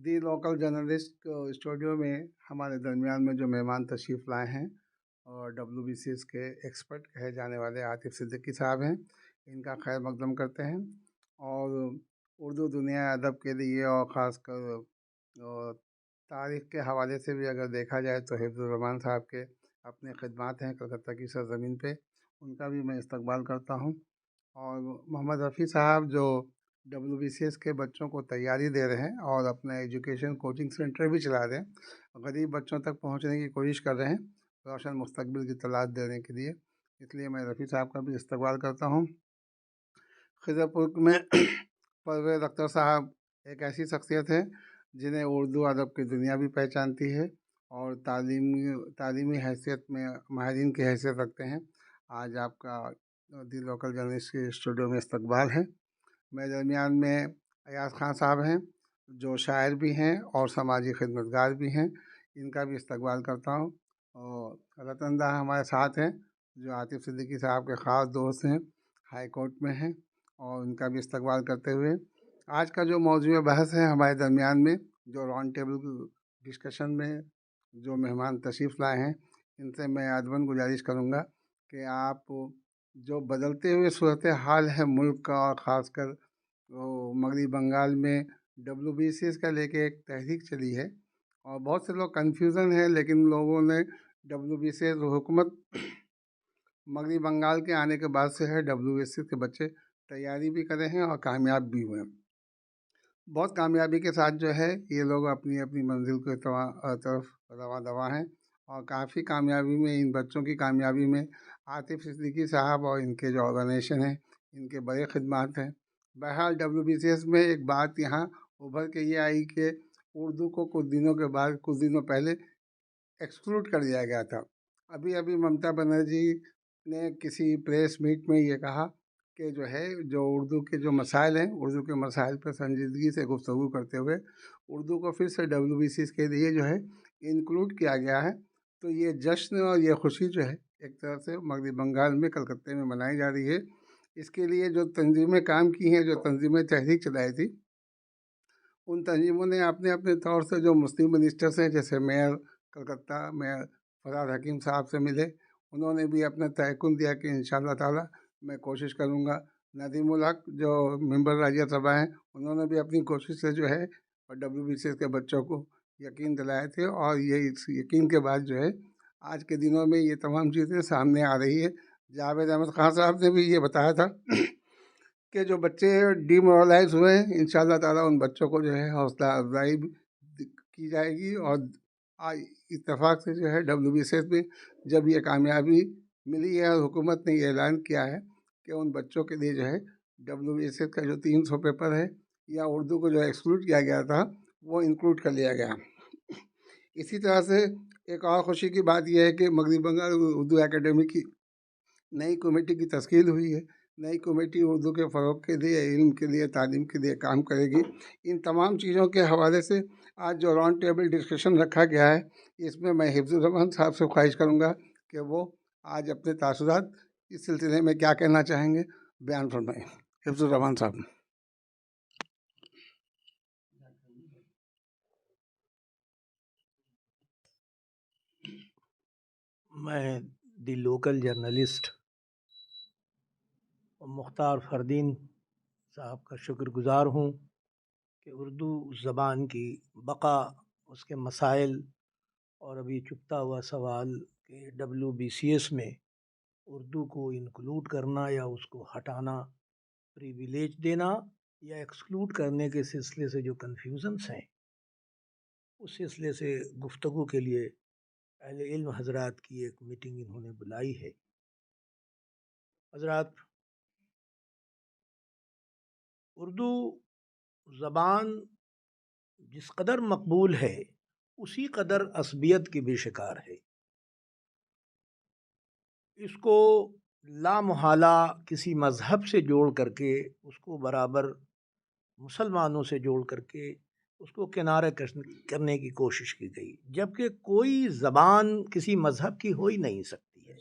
दी local journalist studio में हमारे दरमियान में जो मेहमान तशरीफ़ लाए हैं और WBCS के एक्सपर्ट कहे जाने वाले आतिफ सिद्दीकी साहब हैं, इनका खैर मकदम करते हैं। और उर्दू दुनिया अदब के लिए और ख़ासकर तारीख़ के हवाले से भी अगर देखा जाए तो हिफ्ज़ुर रहमान साहब के अपने खिदमात हैं कलकत्ता की सरज़मीन पे, उनका भी मैं इस्तकबाल करता हूँ। और मोहम्मद रफ़ी साहब जो WBCS के बच्चों को तैयारी दे रहे हैं और अपना एजुकेशन कोचिंग सेंटर भी चला रहे हैं, गरीब बच्चों तक पहुंचने की कोशिश कर रहे हैं रोशन मुस्तकबिल की तलाश देने के लिए, इसलिए मैं रफ़ी साहब का भी इस्तकबाल करता हूं। खिजरपुर में परवेज़ अख्तर साहब एक ऐसी शख्सियत है जिन्हें उर्दू अदब की दुनिया भी पहचानती है और तालीमी हैसियत में माहिरीन की हैसियत रखते हैं। आज आपका दी लोकल जर्नलिस्ट के स्टूडियो में इस्तकबाल है। मेरे दरमियान में अयाज खान साहब हैं जो शायर भी हैं और समाजी खिदमतगार भी हैं, इनका भी इस्तकबाल करता हूँ। और रतन दा हमारे साथ हैं जो आतिफ सिद्दीकी साहब के ख़ास दोस्त हैं, हाई कोर्ट में हैं, और उनका भी इस्तकबाल करते हुए आज का जो मौजूद बहस है हमारे दरमियान में, जो राउंड टेबल डिस्कशन में जो मेहमान तशरीफ़ लाए हैं, इनसे मैं आदमन गुजारिश करूँगा कि आप जो बदलते हुए सूरत हाल है मुल्क का और ख़ासकर तो मगरबी बंगाल में WBCS का लेके एक तहरीक चली है और बहुत से लोग कन्फ्यूज़न है, लेकिन लोगों ने WBCS हुकूमत मगरबी बंगाल के आने के बाद से है WBCS के बच्चे तैयारी भी करे हैं और कामयाब भी हुए हैं। बहुत कामयाबी के साथ जो है ये लोग अपनी अपनी मंजिल के तरफ रवा दवा हैं और काफ़ी कामयाबी में, इन बच्चों की कामयाबी में आतिफ सिद्दीकी साहब और इनके जो ऑर्गेनाइजेशन हैं इनके बड़े खिदमात हैं। बहरहाल WBCS में एक बात यहाँ उभर के ये आई कि उर्दू को कुछ दिनों पहले एक्सक्लूड कर दिया गया था। अभी अभी ममता बनर्जी ने किसी प्रेस मीट में ये कहा कि जो है जो उर्दू के जो मसाइल हैं, उर्दू के मसाइल पर संजीदगी से गुफ्तगू करते हुए उर्दू को फिर से WBCS के लिए जो है इंक्लूड किया गया है। तो ये जश्न और ये खुशी जो है एक तरह से मगरबी बंगाल में कलकत्ते में मनाई जा रही है। इसके लिए जो तंजीमें काम की हैं, जो तंजीमें तहरीक चलाई थी, उन तंजीमों ने अपने अपने तौर से जो मुस्लिम मिनिस्टर्स हैं, जैसे मेयर कलकत्ता मेयर फरहाद हकीम साहब से मिले, उन्होंने भी अपना तयक़ुन दिया कि इंशाअल्लाह ताला मैं कोशिश करूँगा। नदीमुल हक जो मेंबर राज्यसभा हैं, उन्होंने भी अपनी कोशिश से जो है और WBCS के बच्चों को यकीन दिलाए थे, और ये इस यकीन के बाद जो है आज के दिनों में ये तमाम चीज़ें सामने आ रही है। जावेद अहमद ख़ान साहब ने भी ये बताया था कि जो बच्चे डिमोरलाइज हुए हैं, इंशाअल्लाह ताला उन बच्चों को जो है हौसला अफजाई की जाएगी। और इत्तेफाक से जो है WBCS में जब ये कामयाबी मिली है और हुकूमत ने ये ऐलान किया है कि उन बच्चों के लिए जो है WBCS का जो 300 पेपर है या उर्दू को जो एक्सक्लूड किया गया था वो इंक्लूड कर लिया गया। इसी तरह से एक और ख़ुशी की बात यह है कि मगरबी बंगाल उर्दू एकेडमी की नई कमेटी की तश्कील हुई है। नई कमेटी उर्दू के फ़रोग के लिए, इल्म के लिए, तालीम के लिए काम करेगी। इन तमाम चीज़ों के हवाले से आज जो राउंड टेबल डिस्कशन रखा गया है, इसमें मैं हिफ्ज़ुर रहमान साहब से ख्वाहिश करूँगा कि वो आज अपने तासुरात इस सिलसिले में क्या कहना चाहेंगे, बयान फरमाएँ। हिफ्ज़ुर रहमान साहब। मैं दी लोकल जर्नलिस्ट मुख्तार फरदीन साहब का शुक्रगुज़ार हूँ कि उर्दू ज़बान की बका, उसके मसाइल और अभी चुकता हुआ सवाल कि WBCS में उर्दू को इंक्लूड करना या उसको हटाना, प्रिविलेज देना या एक्सक्लूड करने के सिलसिले से जो कन्फ्यूज़न्स हैं, उस सिलसिले से गुफ्तगू के लिए अहले इल्म हज़रात की एक मीटिंग इन्होंने बुलाई है। हज़रात, उर्दू ज़बान जिस कदर मकबूल है उसी कदर असबियत की भी शिकार है। इसको लामहला किसी मज़हब से जोड़ करके, उसको बराबर मुसलमानों से जोड़ करके उसको किनारे करने की कोशिश की गई, जबकि कोई ज़बान किसी मज़हब की हो ही नहीं सकती है।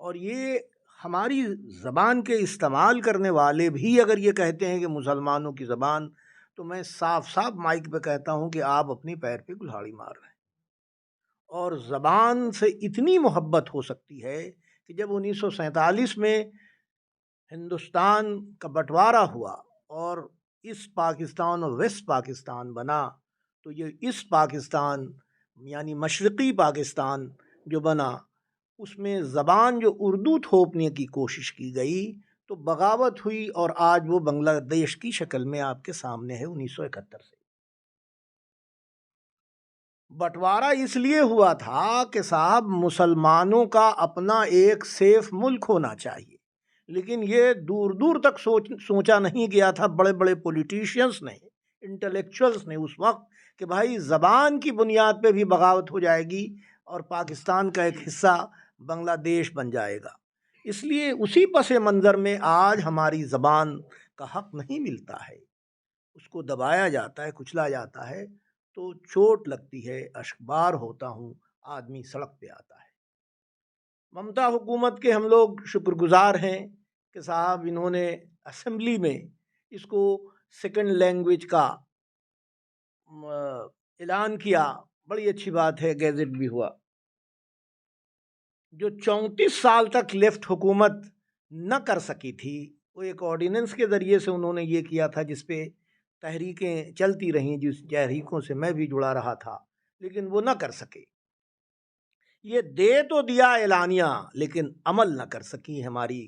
और ये हमारी ज़बान के इस्तेमाल करने वाले भी अगर ये कहते हैं कि मुसलमानों की ज़बान तो मैं साफ साफ माइक पे कहता हूँ कि आप अपनी पैर पे कुल्हाड़ी मार रहे हैं। और ज़बान से इतनी मोहब्बत हो सकती है कि जब 1947 में हिंदुस्तान का बंटवारा हुआ और ईस्ट पाकिस्तान और वेस्ट पाकिस्तान बना, तो ये ईस्ट पाकिस्तान यानी मशरक़ी पाकिस्तान जो बना, उसमें ज़बान जो उर्दू थोपने की कोशिश की गई तो बगावत हुई और आज वो बांग्लादेश की शक्ल में आपके सामने है 1971 से। बंटवारा इसलिए हुआ था कि साहब मुसलमानों का अपना एक सेफ मुल्क होना चाहिए, लेकिन ये दूर दूर तक सोचा नहीं गया था बड़े बड़े पॉलिटिशियंस ने, इंटेलेक्चुअल्स ने उस वक्त, कि भाई ज़बान की बुनियाद पे भी बगावत हो जाएगी और पाकिस्तान का एक हिस्सा बांग्लादेश बन जाएगा। इसलिए उसी पस मंज़र में आज हमारी ज़बान का हक़ नहीं मिलता है, उसको दबाया जाता है, कुचला जाता है, तो चोट लगती है, अश्कबार होता हूँ, आदमी सड़क पे आता है। ममता हुकूमत के हम लोग शुक्रगुजार हैं कि साहब इन्होंने असेंबली में इसको सेकंड लैंग्वेज का ऐलान किया, बड़ी अच्छी बात है, गैजेट भी हुआ। जो 34 साल तक लेफ्ट हुकूमत न कर सकी थी, वो एक ऑर्डिनेंस के ज़रिए से उन्होंने ये किया था, जिस पे तहरीकें चलती रहीं, जिस तहरीकों से मैं भी जुड़ा रहा था, लेकिन वो न कर सके। ये दे तो दिया एलानिया, लेकिन अमल न कर सकी हमारी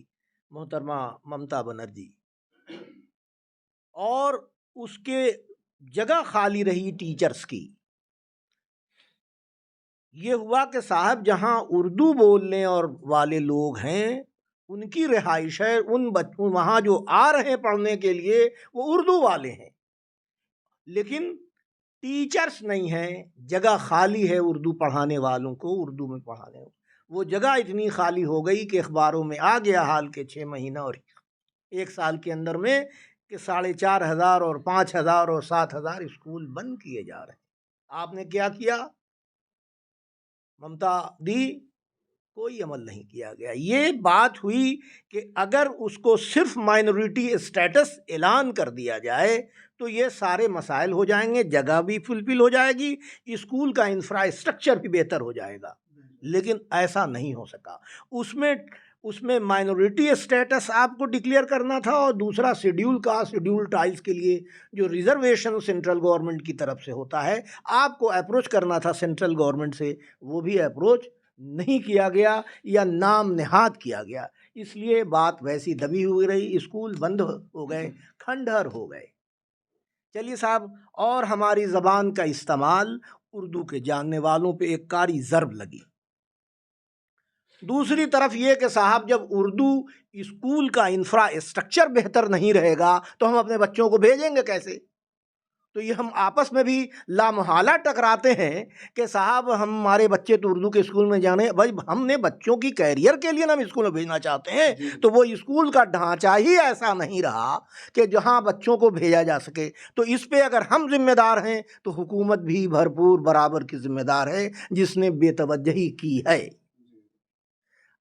मोहतरमा ममता बनर्जी, और उसके जगह खाली रही टीचर्स की। ये हुआ कि साहब जहां उर्दू बोलने और वाले लोग हैं उनकी रिहाइश है, उन बच्चों वहां जो आ रहे हैं पढ़ने के लिए वो उर्दू वाले हैं, लेकिन टीचर्स नहीं हैं, जगह खाली है उर्दू पढ़ाने वालों को, उर्दू में पढ़ाने। वो जगह इतनी खाली हो गई कि अखबारों में आ गया हाल के 6 महीना और 1 साल के अंदर में कि 4,500 और 5,000 और 7,000 स्कूल बंद किए जा रहे हैं। आपने क्या किया? ममता दी, कोई अमल नहीं किया गया। ये बात हुई कि अगर उसको सिर्फ माइनॉरिटी स्टेटस ऐलान कर दिया जाए तो ये सारे मसाइल हो जाएंगे, जगह भी फुलफिल हो जाएगी, स्कूल का इंफ्रास्ट्रक्चर भी बेहतर हो जाएगा, लेकिन ऐसा नहीं हो सका। उसमें माइनॉरिटी स्टेटस आपको डिक्लेयर करना था, और दूसरा शेड्यूल कास्ट, शेड्यूल ट्राइब्स के लिए जो रिजर्वेशन सेंट्रल गवर्नमेंट की तरफ से होता है, आपको अप्रोच करना था सेंट्रल गवर्नमेंट से, वो भी अप्रोच नहीं किया गया या नाम नेहाद किया गया। इसलिए बात वैसी दबी हुई रही, स्कूल बंद हो गए, खंडहर हो गए। चलिए साहब, और हमारी ज़बान का इस्तेमाल उर्दू के जानने वालों पे एक कारी ज़र्ब लगी। दूसरी तरफ ये कि साहब जब उर्दू स्कूल का इंफ्रास्ट्रक्चर बेहतर नहीं रहेगा तो हम अपने बच्चों को भेजेंगे कैसे? तो ये हम आपस में भी लामहला टकराते हैं कि साहब हमारे बच्चे तो उर्दू के स्कूल में जाने, भाई हमने बच्चों की कैरियर के लिए ना हम स्कूल में भेजना चाहते हैं, तो वो स्कूल का ढांचा ही ऐसा नहीं रहा कि जहां बच्चों को भेजा जा सके। तो इस पे अगर हम जिम्मेदार हैं तो हुकूमत भी भरपूर बराबर की जिम्मेदार है, जिसने बेतवज्जही की है।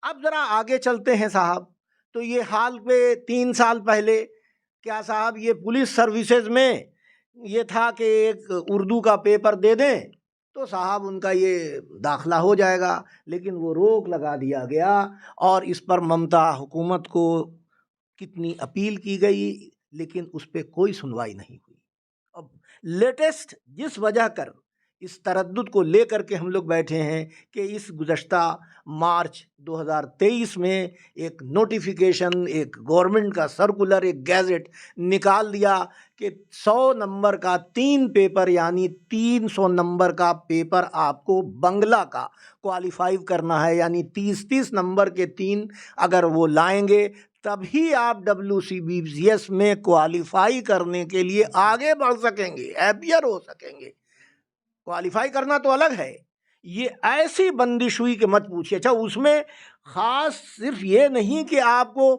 अब ज़रा आगे चलते हैं साहब, तो ये हाल पे 3 साल पहले क्या साहब, ये पुलिस सर्विसेज में ये था कि एक उर्दू का पेपर दे दें तो साहब उनका ये दाखला हो जाएगा, लेकिन वो रोक लगा दिया गया, और इस पर ममता हुकूमत को कितनी अपील की गई, लेकिन उस पर कोई सुनवाई नहीं हुई। अब लेटेस्ट जिस वजह कर इस तरद्दुद को लेकर के हम लोग बैठे हैं कि इस गुज़श्ता मार्च 2023 में एक नोटिफिकेशन, एक गवर्नमेंट का सर्कुलर, एक गैजेट निकाल दिया कि 100 नंबर का 3 पेपर यानी 300 नंबर का पेपर आपको बंगला का क्वालिफाई करना है, यानी 30-30 नंबर के 3 अगर वो लाएंगे तभी आप WCBCS में क्वालिफाई करने के लिए आगे बढ़ सकेंगे, अपीयर हो सकेंगे। क्वालिफाई करना तो अलग है, ये ऐसी बंदिश हुई कि मत पूछिए। अच्छा, उसमें ख़ास सिर्फ ये नहीं कि आपको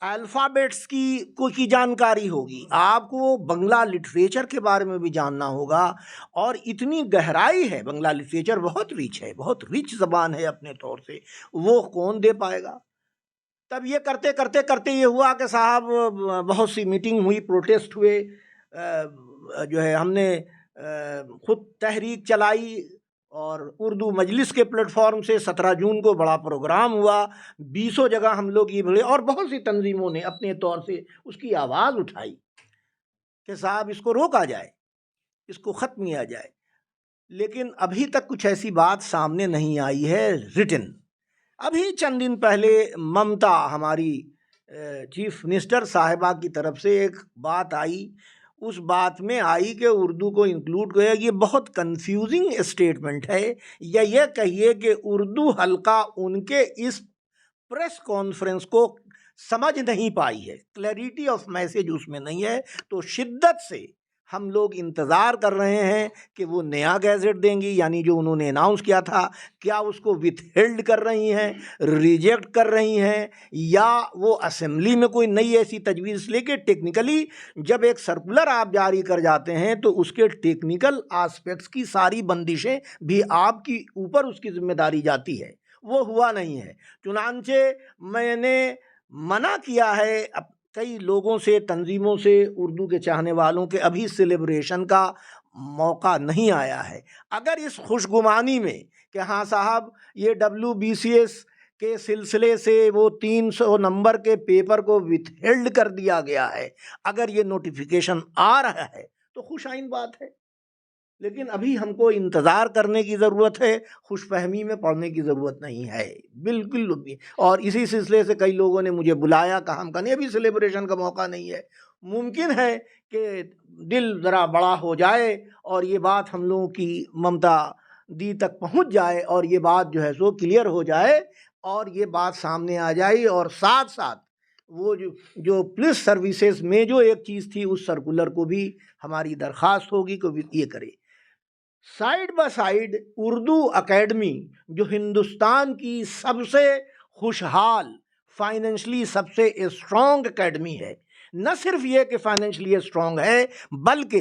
अल्फ़ाबेट्स की जानकारी होगी, आपको बंगला लिटरेचर के बारे में भी जानना होगा, और इतनी गहराई है, बंगला लिटरेचर बहुत रिच है, बहुत रिच ज़बान है अपने तौर से, वो कौन दे पाएगा? तब ये करते करते करते ये हुआ कि साहब बहुत सी मीटिंग हुई, प्रोटेस्ट हुए, जो है हमने खुद तहरीक चलाई और उर्दू मजलिस के प्लेटफॉर्म से 17 जून को बड़ा प्रोग्राम हुआ, 20 जगह हम लोग ये मिले और बहुत सी तंजीमों ने अपने तौर से उसकी आवाज़ उठाई कि साहब इसको रोका जाए, इसको ख़त्म किया जाए। लेकिन अभी तक कुछ ऐसी बात सामने नहीं आई है रिटन। अभी चंद दिन पहले ममता हमारी चीफ मिनिस्टर साहिबा की तरफ से एक बात आई, उस बात में आई कि उर्दू को इंक्लूड किया। ये बहुत कंफ्यूजिंग स्टेटमेंट है, या ये कहिए कि उर्दू हल्का उनके इस प्रेस कॉन्फ्रेंस को समझ नहीं पाई है, क्लैरिटी ऑफ मैसेज उसमें नहीं है। तो शिद्दत से हम लोग इंतज़ार कर रहे हैं कि वो नया गैजेट देंगी, यानी जो उन्होंने अनाउंस किया था, क्या उसको विथहेल्ड कर रही हैं, रिजेक्ट कर रही हैं, या वो असेंबली में कोई नई ऐसी तजवीज़ लेके टेक्निकली जब एक सर्कुलर आप जारी कर जाते हैं तो उसके टेक्निकल आस्पेक्ट्स की सारी बंदिशें भी आपकी ऊपर उसकी जिम्मेदारी जाती है। वो हुआ नहीं है। चुनांचे मैंने मना किया है कई लोगों से, तंजीमों से, उर्दू के चाहने वालों के अभी सेलिब्रेशन का मौका नहीं आया है। अगर इस खुशगुमानी में कि हाँ साहब ये WBCS के सिलसिले से वो 300 नंबर के पेपर को विथहेल्ड कर दिया गया है, अगर ये नोटिफिकेशन आ रहा है तो खुशाइन बात है। लेकिन अभी हमको इंतज़ार करने की ज़रूरत है, खुशफहमी में पड़ने की ज़रूरत नहीं है, बिल्कुल भी। और इसी सिलसिले से कई लोगों ने मुझे बुलाया, कहा हम कहने अभी सेलिब्रेशन का मौका नहीं है। मुमकिन है कि दिल ज़रा बड़ा हो जाए और ये बात हम लोगों की ममता दी तक पहुंच जाए और ये बात जो है सो क्लियर हो जाए और ये बात सामने आ जाए। और साथ साथ वो जो पुलिस सर्विसेज में जो एक चीज़ थी उस सर्कुलर को भी हमारी दरख्वास्त होगी कि ये करे। Side by side Urdu academy जो हिंदुस्तान की सबसे खुशहाल, फाइनेंशली सबसे स्ट्रॉन्ग एकेडमी है, न सिर्फ ये कि फाइनेंशली स्ट्रॉन्ग है बल्कि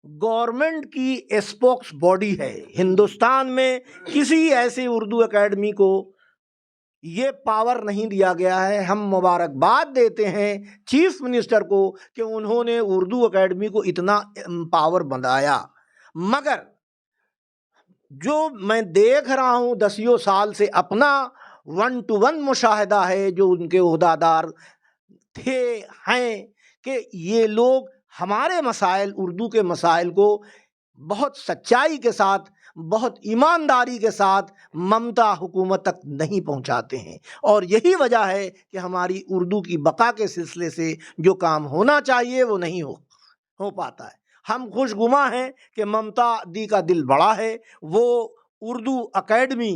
गवर्नमेंट की स्पोक्स बॉडी है। हिंदुस्तान में किसी ऐसे उर्दू एकेडमी को ये पावर नहीं दिया गया है। हम मुबारकबाद देते हैं चीफ मिनिस्टर को कि उन्होंने उर्दू एकेडमी को इतना पावर बनाया। मगर जो मैं देख रहा हूँ 10 साल से, अपना 1 to 1 मुशाहिदा है जो उनके ओहदादार थे हैं, कि ये लोग हमारे मसाइल, उर्दू के मसाइल को बहुत सच्चाई के साथ, बहुत ईमानदारी के साथ ममता हुकूमत तक नहीं पहुंचाते हैं। और यही वजह है कि हमारी उर्दू की बका के सिलसिले से जो काम होना चाहिए वो नहीं हो पाता है। हम खुशगुमा हैं कि ममता दी का दिल बड़ा है। वो उर्दू एकेडमी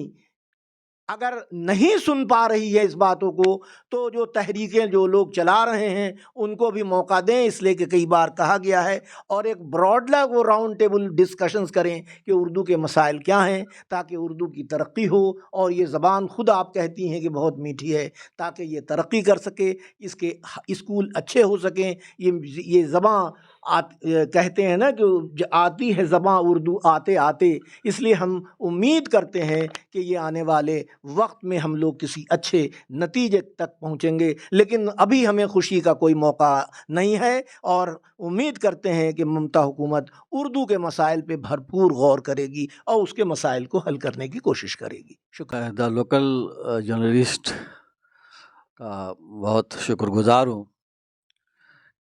अगर नहीं सुन पा रही है इस बातों को, तो जो तहरीकें जो लोग चला रहे हैं उनको भी मौका दें, इसलिए कि कई बार कहा गया है, और एक ब्रॉड वो राउंड टेबल डिस्कशंस करें कि उर्दू के मसाइल क्या हैं, ताकि उर्दू की तरक्की हो। और ये ज़बान खुद आप कहती हैं कि बहुत मीठी है, ताकि ये तरक्की कर सके, इसके स्कूल अच्छे हो सकें। ये ज़बान कहते हैं ना कि आती है ज़बां उर्दू आते आते, इसलिए हम उम्मीद करते हैं कि ये आने वाले वक्त में हम लोग किसी अच्छे नतीजे तक पहुंचेंगे। लेकिन अभी हमें खुशी का कोई मौका नहीं है और उम्मीद करते हैं कि ममता हुकूमत उर्दू के मसाइल पे भरपूर गौर करेगी और उसके मसाइल को हल करने की कोशिश करेगी। शुक्रिया। द लोकल जर्नलिस्ट का बहुत शुक्रगुजार हूँ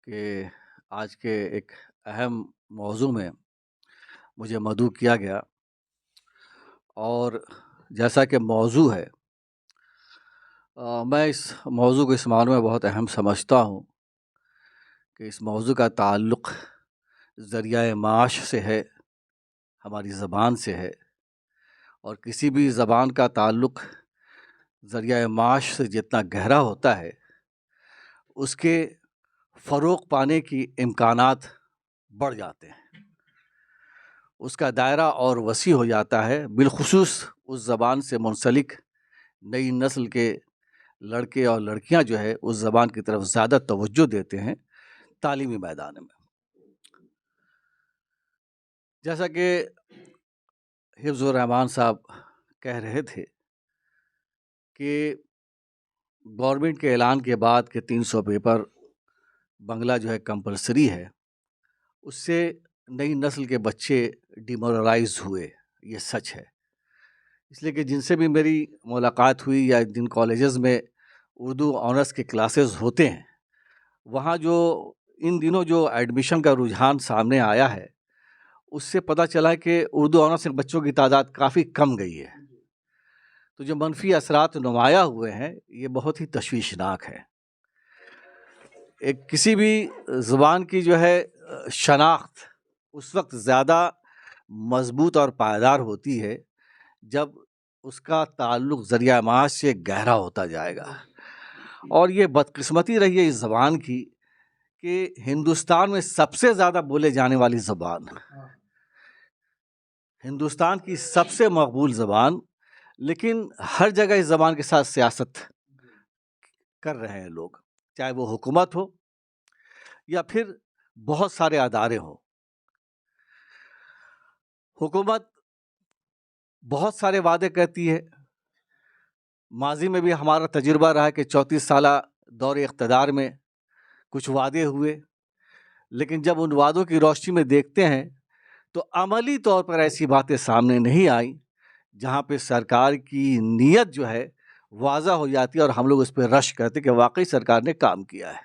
कि आज के एक अहम मौजू में मुझे मदऊ किया गया। और जैसा कि मौजू है, मैं इस मौजू को इस मानों में बहुत अहम समझता हूँ कि इस मौजू का ताल्लुक़ ज़रिया माश से है, हमारी ज़बान से है। और किसी भी ज़बान का ताल्लुक़ ज़रिया माश से जितना गहरा होता है, उसके फ़रोग़ पाने की इम्कानात बढ़ जाते हैं, उसका दायरा और वसी हो जाता है। बिलखुसूस उस ज़बान से मुंसलिक नई नस्ल के लड़के और लड़कियां जो है उस ज़बान की तरफ ज़्यादा तवज्जो देते हैं तालीमी मैदान में। जैसा कि हिफ्ज़ुर रहमान साहब कह रहे थे कि गवर्नमेंट के ऐलान के बाद के 300 पेपर बांग्ला जो है कंपलसरी है, उससे नई नस्ल के बच्चे डिमोरलाइज हुए, ये सच है। इसलिए कि जिनसे भी मेरी मुलाकात हुई या जिन कॉलेजेस में उर्दू ऑनर्स के क्लासेस होते हैं, वहाँ जो इन दिनों जो एडमिशन का रुझान सामने आया है, उससे पता चला कि उर्दू ऑनर्स के बच्चों की तादाद काफ़ी कम गई है। तो जो मनफी असरात नुमाया हुए हैं, ये बहुत ही तशवीशनाक है। एक किसी भी ज़ुबान की जो है शनाख्त उस वक्त ज़्यादा मज़बूत और पायदार होती है जब उसका ताल्लुक़ ज़रिया माश से गहरा होता जाएगा। और ये बदकिस्मती रही है इस ज़बान की कि हिंदुस्तान में सबसे ज़्यादा बोले जाने वाली ज़बान, हिंदुस्तान की सबसे मकबूल ज़बान, लेकिन हर जगह इस ज़बान के साथ सियासत कर रहे हैं लोग, चाहे वो हुकूमत हो या फिर बहुत सारे अदारे हों। हुकूमत बहुत सारे वादे करती है। माजी में भी हमारा तजुर्बा रहा है कि 34 साला दौरे इक़्तिदार में कुछ वादे हुए, लेकिन जब उन वादों की रोशनी में देखते हैं तो अमली तौर पर ऐसी बातें सामने नहीं आई जहाँ पे सरकार की नीयत जो है वाज़ा हो जाती है और हम लोग उस पर रश करते कि वाकई सरकार ने काम किया है।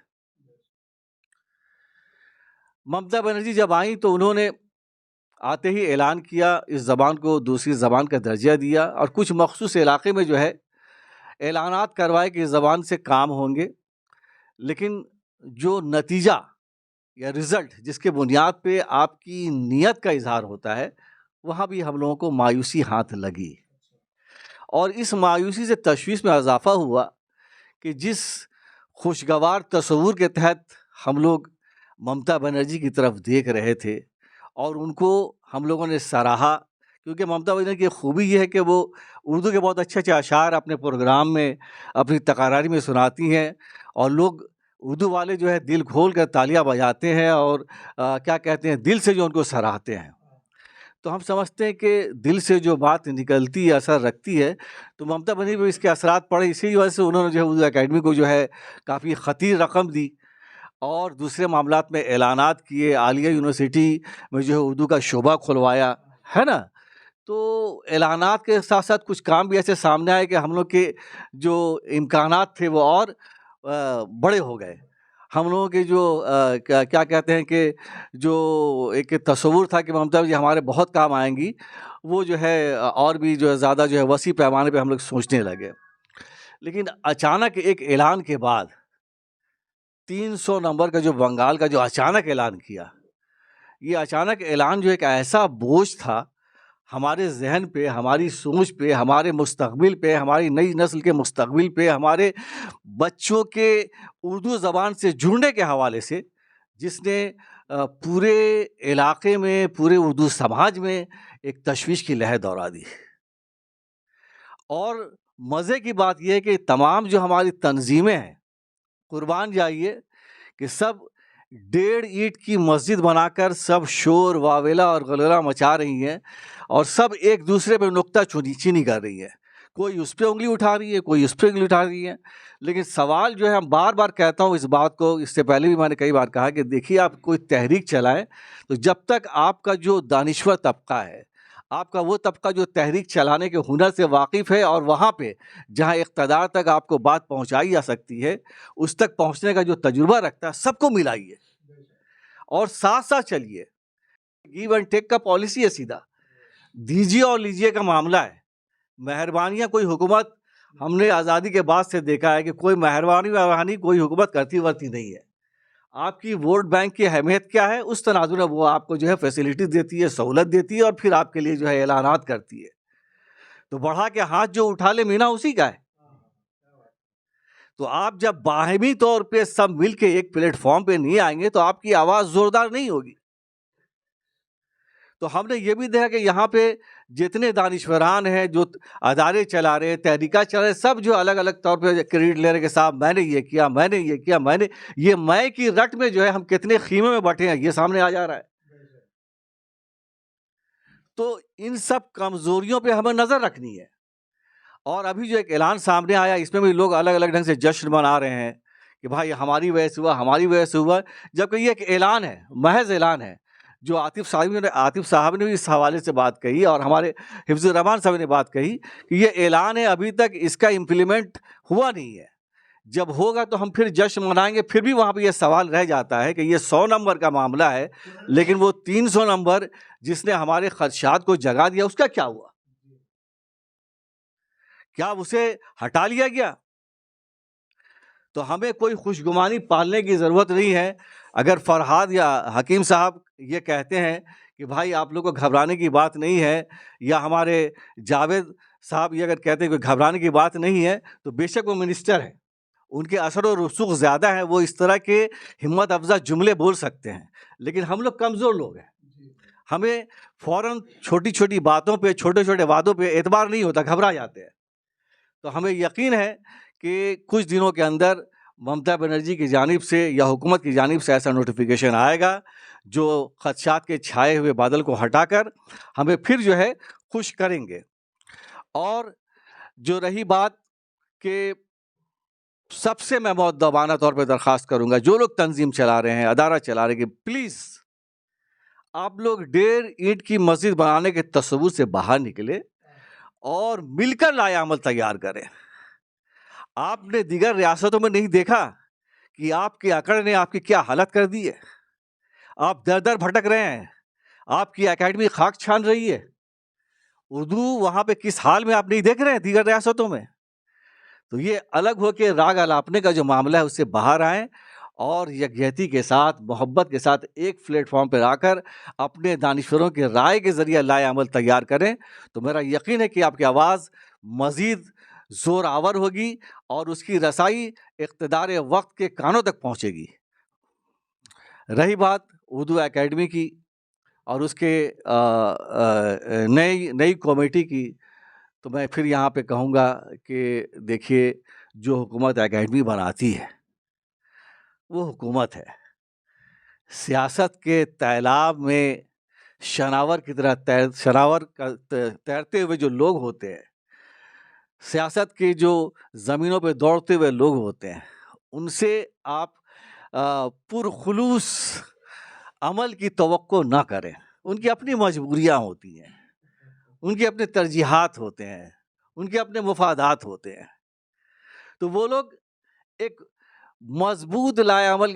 ममता बनर्जी जब आई तो उन्होंने आते ही ऐलान किया, इस ज़बान को दूसरी ज़बान का दर्जा दिया और कुछ मखसूस इलाके में जो है ऐलानात करवाए कि इस ज़बान से काम होंगे, लेकिन जो नतीजा या रिज़ल्ट जिसके बुनियाद पे आपकी नीयत का इज़हार होता है, वहाँ भी हम लोगों को मायूसी हाथ लगी। और इस मायूसी से तशवीश में इजाफ़ा हुआ कि जिस खुशगवार तस्वुर के तहत हम लोग ममता बनर्जी की तरफ देख रहे थे और उनको हम लोगों ने सराहा, क्योंकि ममता बनर्जी की खूबी ये है कि वो उर्दू के बहुत अच्छे अच्छे अशार अपने प्रोग्राम में, अपनी तकरारी में सुनाती हैं और लोग उर्दू वाले जो है दिल खोल कर तालियां बजाते हैं और क्या कहते हैं, दिल से जो उनको सराहते हैं। तो हम समझते हैं कि दिल से जो बात निकलती है, असर रखती है, तो ममता बनर्जी पर इसके असरात पड़े। इसी वजह से उन्होंने जो है उर्दू अकेडमी को जो है काफ़ी ख़तीर रकम दी और दूसरे मामलात में ऐलानात किए, आलिया यूनिवर्सिटी में जो है उर्दू का शोबा खुलवाया, है ना। तो ऐलानात के साथ साथ कुछ काम भी ऐसे सामने आए कि हम लोग के जो इम्कानात थे वो और बड़े हो गए। हम लोगों के जो क्या क्या कहते हैं कि जो एक तस्वुर था कि ममता जी हमारे बहुत काम आएंगी, वो जो है और भी जो है ज़्यादा जो है वसी पैमाने पे हम लोग सोचने लगे। लेकिन अचानक एक ऐलान के बाद 300 नंबर का जो बंगाल का जो अचानक ऐलान किया, ये अचानक ऐलान जो एक ऐसा बोझ था हमारे जहन पे, हमारी सोच पे, हमारे मुस्तकबिल पे, हमारी नई नस्ल के मुस्तकबिल पे, हमारे बच्चों के उर्दू ज़बान से जुड़ने के हवाले से, जिसने पूरे इलाके में, पूरे उर्दू समाज में एक तशवीश की लहर दौड़ा दी। और मज़े की बात यह है कि तमाम जो हमारी तंजीमें हैं, कुर्बान जाइए कि सब 1.5 ईंट की मस्जिद बनाकर सब शोर वावेला और गलगला मचा रही हैं और सब एक दूसरे पे नुक्ताचीनी कर रही है। कोई उस पे उंगली उठा रही है, कोई उस पे उंगली उठा रही है। लेकिन सवाल जो है, हम बार बार कहता हूँ इस बात को, इससे पहले भी मैंने कई बार कहा कि देखिए, आप कोई तहरीक चलाएं तो जब तक आपका जो दानिश्वर तबका है, आपका वो तबका जो तहरीक चलाने के हुनर से वाकिफ़ है और वहाँ पे जहाँ इक़्तिदार तक आपको बात पहुँचाई जा सकती है, उस तक पहुँचने का जो तजुर्बा रखता है, सबको मिलाइए और साथ साथ चलिए। गिव एंड टेक का पॉलिसी है, सीधा दीजिए और लीजिए का मामला है। मेहरबानियाँ कोई हुकूमत, हमने आज़ादी के बाद से देखा है कि कोई मेहरबानी कोई हुकूमत करती वर्ती नहीं है। आपकी वोट बैंक की अहमियत क्या है, उस तनाजुर में वो आपको जो है फैसिलिटीज़ देती है, सहूलत देती है और फिर आपके लिए जो है ऐलानात करती है। तो बढ़ा के हाथ जो उठा ले मीना उसी का है। तो आप जब बाहमी तौर पे सब मिल के एक प्लेटफॉर्म पे नहीं आएंगे तो आपकी आवाज़ ज़ोरदार नहीं होगी। तो हमने ये भी देखा कि यहाँ पे जितने दानिश्वरान हैं, जो अदारे चला रहे, तहरीका चला रहे, सब जो अलग अलग तौर पे क्रेडिट ले रहे कि साहब मैंने ये किया, मैंने ये किया, मैंने ये, मैं की रट में जो है हम कितने खीमे में बैठे हैं, ये सामने आ जा रहा है। तो इन सब कमज़ोरियों पे हमें नज़र रखनी है। और अभी जो एक ऐलान सामने आया, इसमें भी लोग अलग अलग ढंग से जश्न मना रहे हैं कि भाई हमारी वजह से हुआ, हमारी वजह से हुआ, जबकि ये एक ऐलान है, महज ऐलान है। जो आतिफ साहब ने भी इस हवाले से बात कही और हमारे हिफ्ज़ुर रहमान साहब ने बात कही कि ये ऐलान है, अभी तक इसका इम्प्लीमेंट हुआ नहीं है। जब होगा तो हम फिर जश्न मनाएंगे। फिर भी वहाँ पे ये सवाल रह जाता है कि ये 100 नंबर का मामला है, लेकिन वो 300 नंबर जिसने हमारे खदशात को जगा दिया, उसका क्या हुआ? क्या उसे हटा लिया गया? तो हमें कोई खुशगुमानी पालने की ज़रूरत नहीं है। अगर फरहाद या हकीम साहब ये कहते हैं कि भाई आप लोग को घबराने की बात नहीं है, या हमारे जावेद साहब ये अगर कहते हैं कि घबराने की बात नहीं है, तो बेशक वो मिनिस्टर हैं, उनके असर और रसूख ज़्यादा है, वो इस तरह के हिम्मत अफ़ज़ा जुमले बोल सकते हैं। लेकिन हम लोग कमज़ोर लोग हैं, हमें फ़ौरन छोटी-छोटी बातों पे, छोटे-छोटे वादों पे एतबार नहीं होता, घबरा जाते हैं। तो हमें यकीन है कि कुछ दिनों के अंदर ममता बनर्जी की जानिब से या हुकूमत की जानिब से ऐसा नोटिफिकेशन आएगा जो खदशात के छाए हुए बादल को हटाकर हमें फिर जो है खुश करेंगे। और जो रही बात कि सबसे मैं मुअद्दबाना तौर पे दरख्वास्त करूंगा, जो लोग तंजीम चला रहे हैं, अदारा चला रहे हैं, कि प्लीज़ आप लोग 1.5 ईंट की मस्जिद बनाने के तस्वुर से बाहर निकले और मिलकर लाए-अमल तैयार करें। आपने दीगर रियासतों में नहीं देखा कि आपके अकड़ ने आपकी क्या हालत कर दी है? आप दर-दर भटक रहे हैं, आपकी एकेडमी खाक छान रही है। उर्दू वहाँ पे किस हाल में आप नहीं देख रहे हैं दीगर रियासतों में? तो ये अलग हो के राग अलापने का जो मामला है उससे बाहर आएँ और यकजहती के साथ, मोहब्बत के साथ एक प्लेटफ़ॉर्म पर आकर अपने दानिश्वरों की राय के ज़रिए लाए-अमल तैयार करें। तो मेरा यकीन है कि आपकी आवाज़ मज़ीद ज़ोर-आवर होगी और उसकी रसाई इक़्तिदार वक़्त के कानों तक पहुँचेगी। रही बात उर्दू एकेडमी की और उसके नई कमेटी की, तो मैं फिर यहाँ पे कहूँगा कि देखिए, जो हुकूमत एकेडमी बनाती है, वो हुकूमत है। सियासत के तैलाब में शनावर की तरह तैरते हुए जो लोग होते हैं, सियासत की जो ज़मीनों पे दौड़ते हुए लोग होते हैं, उनसे आप पुरखुलूस अमल की तवक्को ना करें। उनकी अपनी मजबूरियाँ होती हैं, उनके अपने तरजीहात होते हैं, उनके अपने मुफादात होते हैं। तो वो लोग एक मजबूत अमल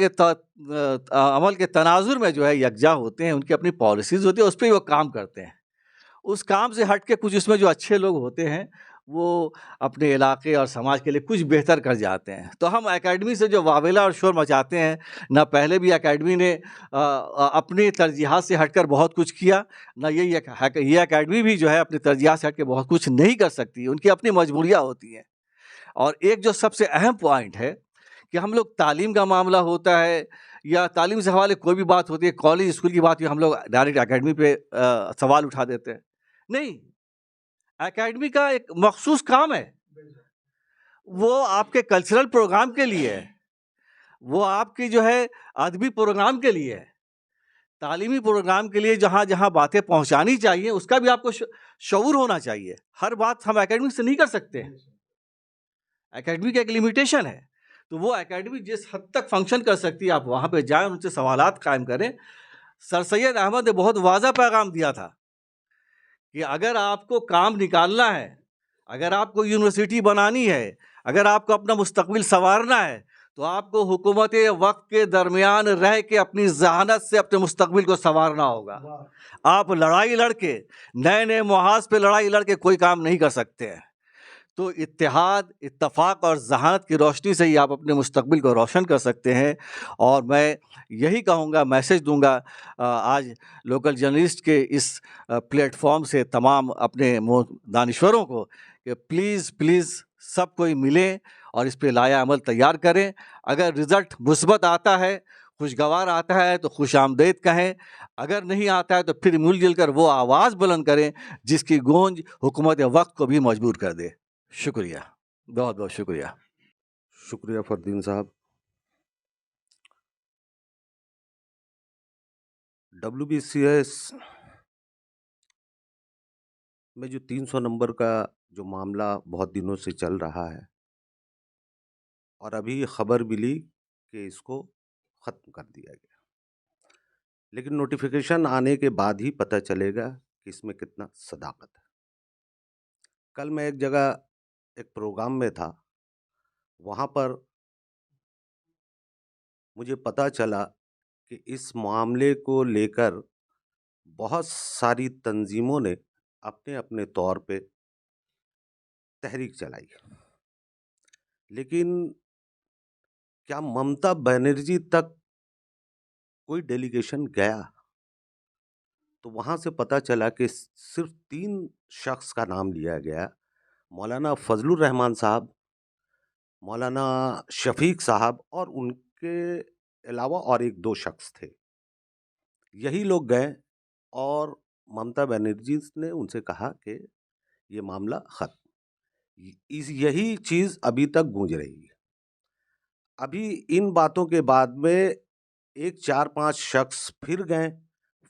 के तनाजुर में जो है यकजा होते हैं, उनकी अपनी पॉलिसीज़ होती है, उस पे वो काम करते हैं। उस काम से हट के कुछ इसमें जो अच्छे लोग होते हैं, वो अपने इलाके और समाज के लिए कुछ बेहतर कर जाते हैं। तो हम एकेडमी से जो वावेला और शोर मचाते हैं, ना पहले भी एकेडमी ने अपनी तरजीहात से हटकर बहुत कुछ किया, ना ये एकेडमी भी जो है अपनी तरजीहात से हट के बहुत कुछ नहीं कर सकती, उनकी अपनी मजबूरियाँ होती हैं। और एक जो सबसे अहम पॉइंट है कि हम लोग तालीम का मामला होता है या तालीम से हवाले कोई भी बात होती है, कॉलेज स्कूल की बात हुई, हम लोग डायरेक्ट एकेडमी पे सवाल उठा देते हैं। नहीं, एकेडमी का एक मखसूस काम है, वो आपके कल्चरल प्रोग्राम के लिए है, वो आपकी जो है अदबी प्रोग्राम के लिए है, तालीमी प्रोग्राम के लिए जहाँ जहाँ बातें पहुँचानी चाहिए उसका भी आपको शऊर होना चाहिए। हर बात हम एकेडमी से नहीं कर सकते, एकेडमी का एक लिमिटेशन है। तो वो एकेडमी जिस हद तक फंक्शन कर सकती है, आप वहाँ पे जाएँ, उनसे सवालात कायम करें। सर सैयद अहमद ने बहुत वाज़ा पैगाम दिया था कि अगर आपको काम निकालना है, अगर आपको यूनिवर्सिटी बनानी है, अगर आपको अपना मुस्तकबिल संवारना है, तो आपको हुकूमत वक़्त के दरमियान रह के अपनी ज़हानत से अपने मुस्तकबिल को संवारना होगा। आप लड़ाई लड़ के, नए-नए मुहाज़ पे लड़ाई लड़ के कोई काम नहीं कर सकते हैं। तो इत्तेहाद, इत्तफ़ाक़ और ज़हानत की रोशनी से ही आप अपने मुस्तकबिल को रोशन कर सकते हैं। और मैं यही कहूँगा, मैसेज दूँगा आज लोकल जर्नलिस्ट के इस प्लेटफ़ॉर्म से तमाम अपने दानिश्वरों को कि प्लीज़ सब कोई मिलें और इस पे लाया-अमल तैयार करें। अगर रिज़ल्ट मुस्बत आता है, खुशगवार आता है, तो खुशामदीद कहें। अगर नहीं आता है तो फिर मिल-जुल कर वो आवाज़ बुलंद करें जिसकी गूंज हुकूमत वक़्त को भी मजबूर कर दे। शुक्रिया, बहुत-बहुत शुक्रिया। शुक्रिया फ़रदीन साहब। WBCS में जो 300 नंबर का जो मामला बहुत दिनों से चल रहा है और अभी ये खबर मिली कि इसको ख़त्म कर दिया गया। लेकिन नोटिफिकेशन आने के बाद ही पता चलेगा कि इसमें कितना सदाकत है। कल मैं एक जगह एक प्रोग्राम में था, वहाँ पर मुझे पता चला कि इस मामले को लेकर बहुत सारी तंजीमों ने अपने अपने तौर पे तहरीक चलाई, लेकिन क्या ममता बनर्जी तक कोई डेलीगेशन गया? तो वहाँ से पता चला कि सिर्फ 3 शख्स का नाम लिया गया, मौलाना फजलुर रहमान साहब, मौलाना शफीक साहब और उनके अलावा और 1-2 शख्स थे। यही लोग गए और ममता बनर्जी ने उनसे कहा कि ये मामला खत्म। यही चीज़ अभी तक गूंज रही है। अभी इन बातों के बाद में एक 4-5 शख्स फिर गए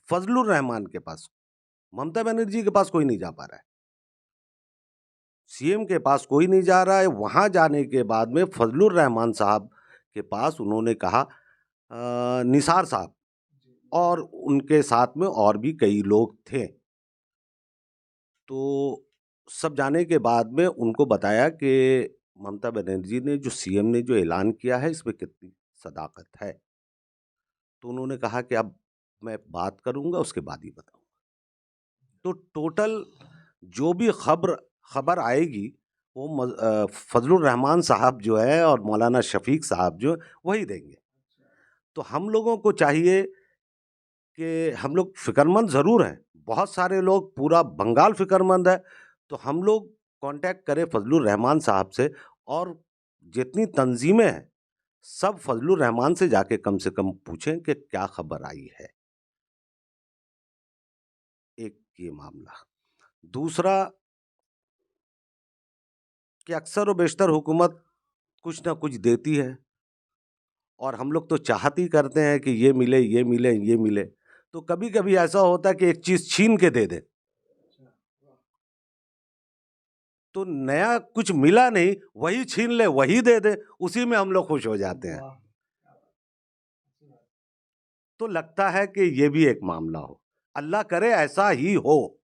फजलुर रहमान के पास। ममता बनर्जी के पास कोई नहीं जा पा रहा है, सीएम के पास कोई नहीं जा रहा है। वहां जाने के बाद में फजलुर रहमान साहब के पास उन्होंने कहा निसार साहब और उनके साथ में और भी कई लोग थे। तो सब जाने के बाद में उनको बताया कि ममता बनर्जी ने जो सीएम ने जो ऐलान किया है इसमें कितनी सदाकत है। तो उन्होंने कहा कि अब मैं बात करूंगा, उसके बाद ही बताऊंगा। तो टोटल जो भी खबर आएगी वो फजलुर रहमान साहब जो है और मौलाना शफीक साहब जो वही देंगे। तो हम लोगों को चाहिए कि हम लोग फिक्रमंद ज़रूर हैं, बहुत सारे लोग, पूरा बंगाल फिक्रमंद है, तो हम लोग कांटेक्ट करें फजलुर रहमान साहब से और जितनी तंजीमें हैं सब फजलुर रहमान से जाके कम से कम पूछें कि क्या खबर आई है। एक ये मामला। दूसरा कि अक्सर व बेशतर हुकूमत कुछ ना कुछ देती है और हम लोग तो चाहती करते हैं कि ये मिले, ये मिले, ये मिले। तो कभी कभी ऐसा होता है कि एक चीज छीन के दे दे, तो नया कुछ मिला नहीं, वही छीन ले, वही दे दे, उसी में हम लोग खुश हो जाते हैं। तो लगता है कि ये भी एक मामला हो, अल्लाह करे ऐसा ही हो,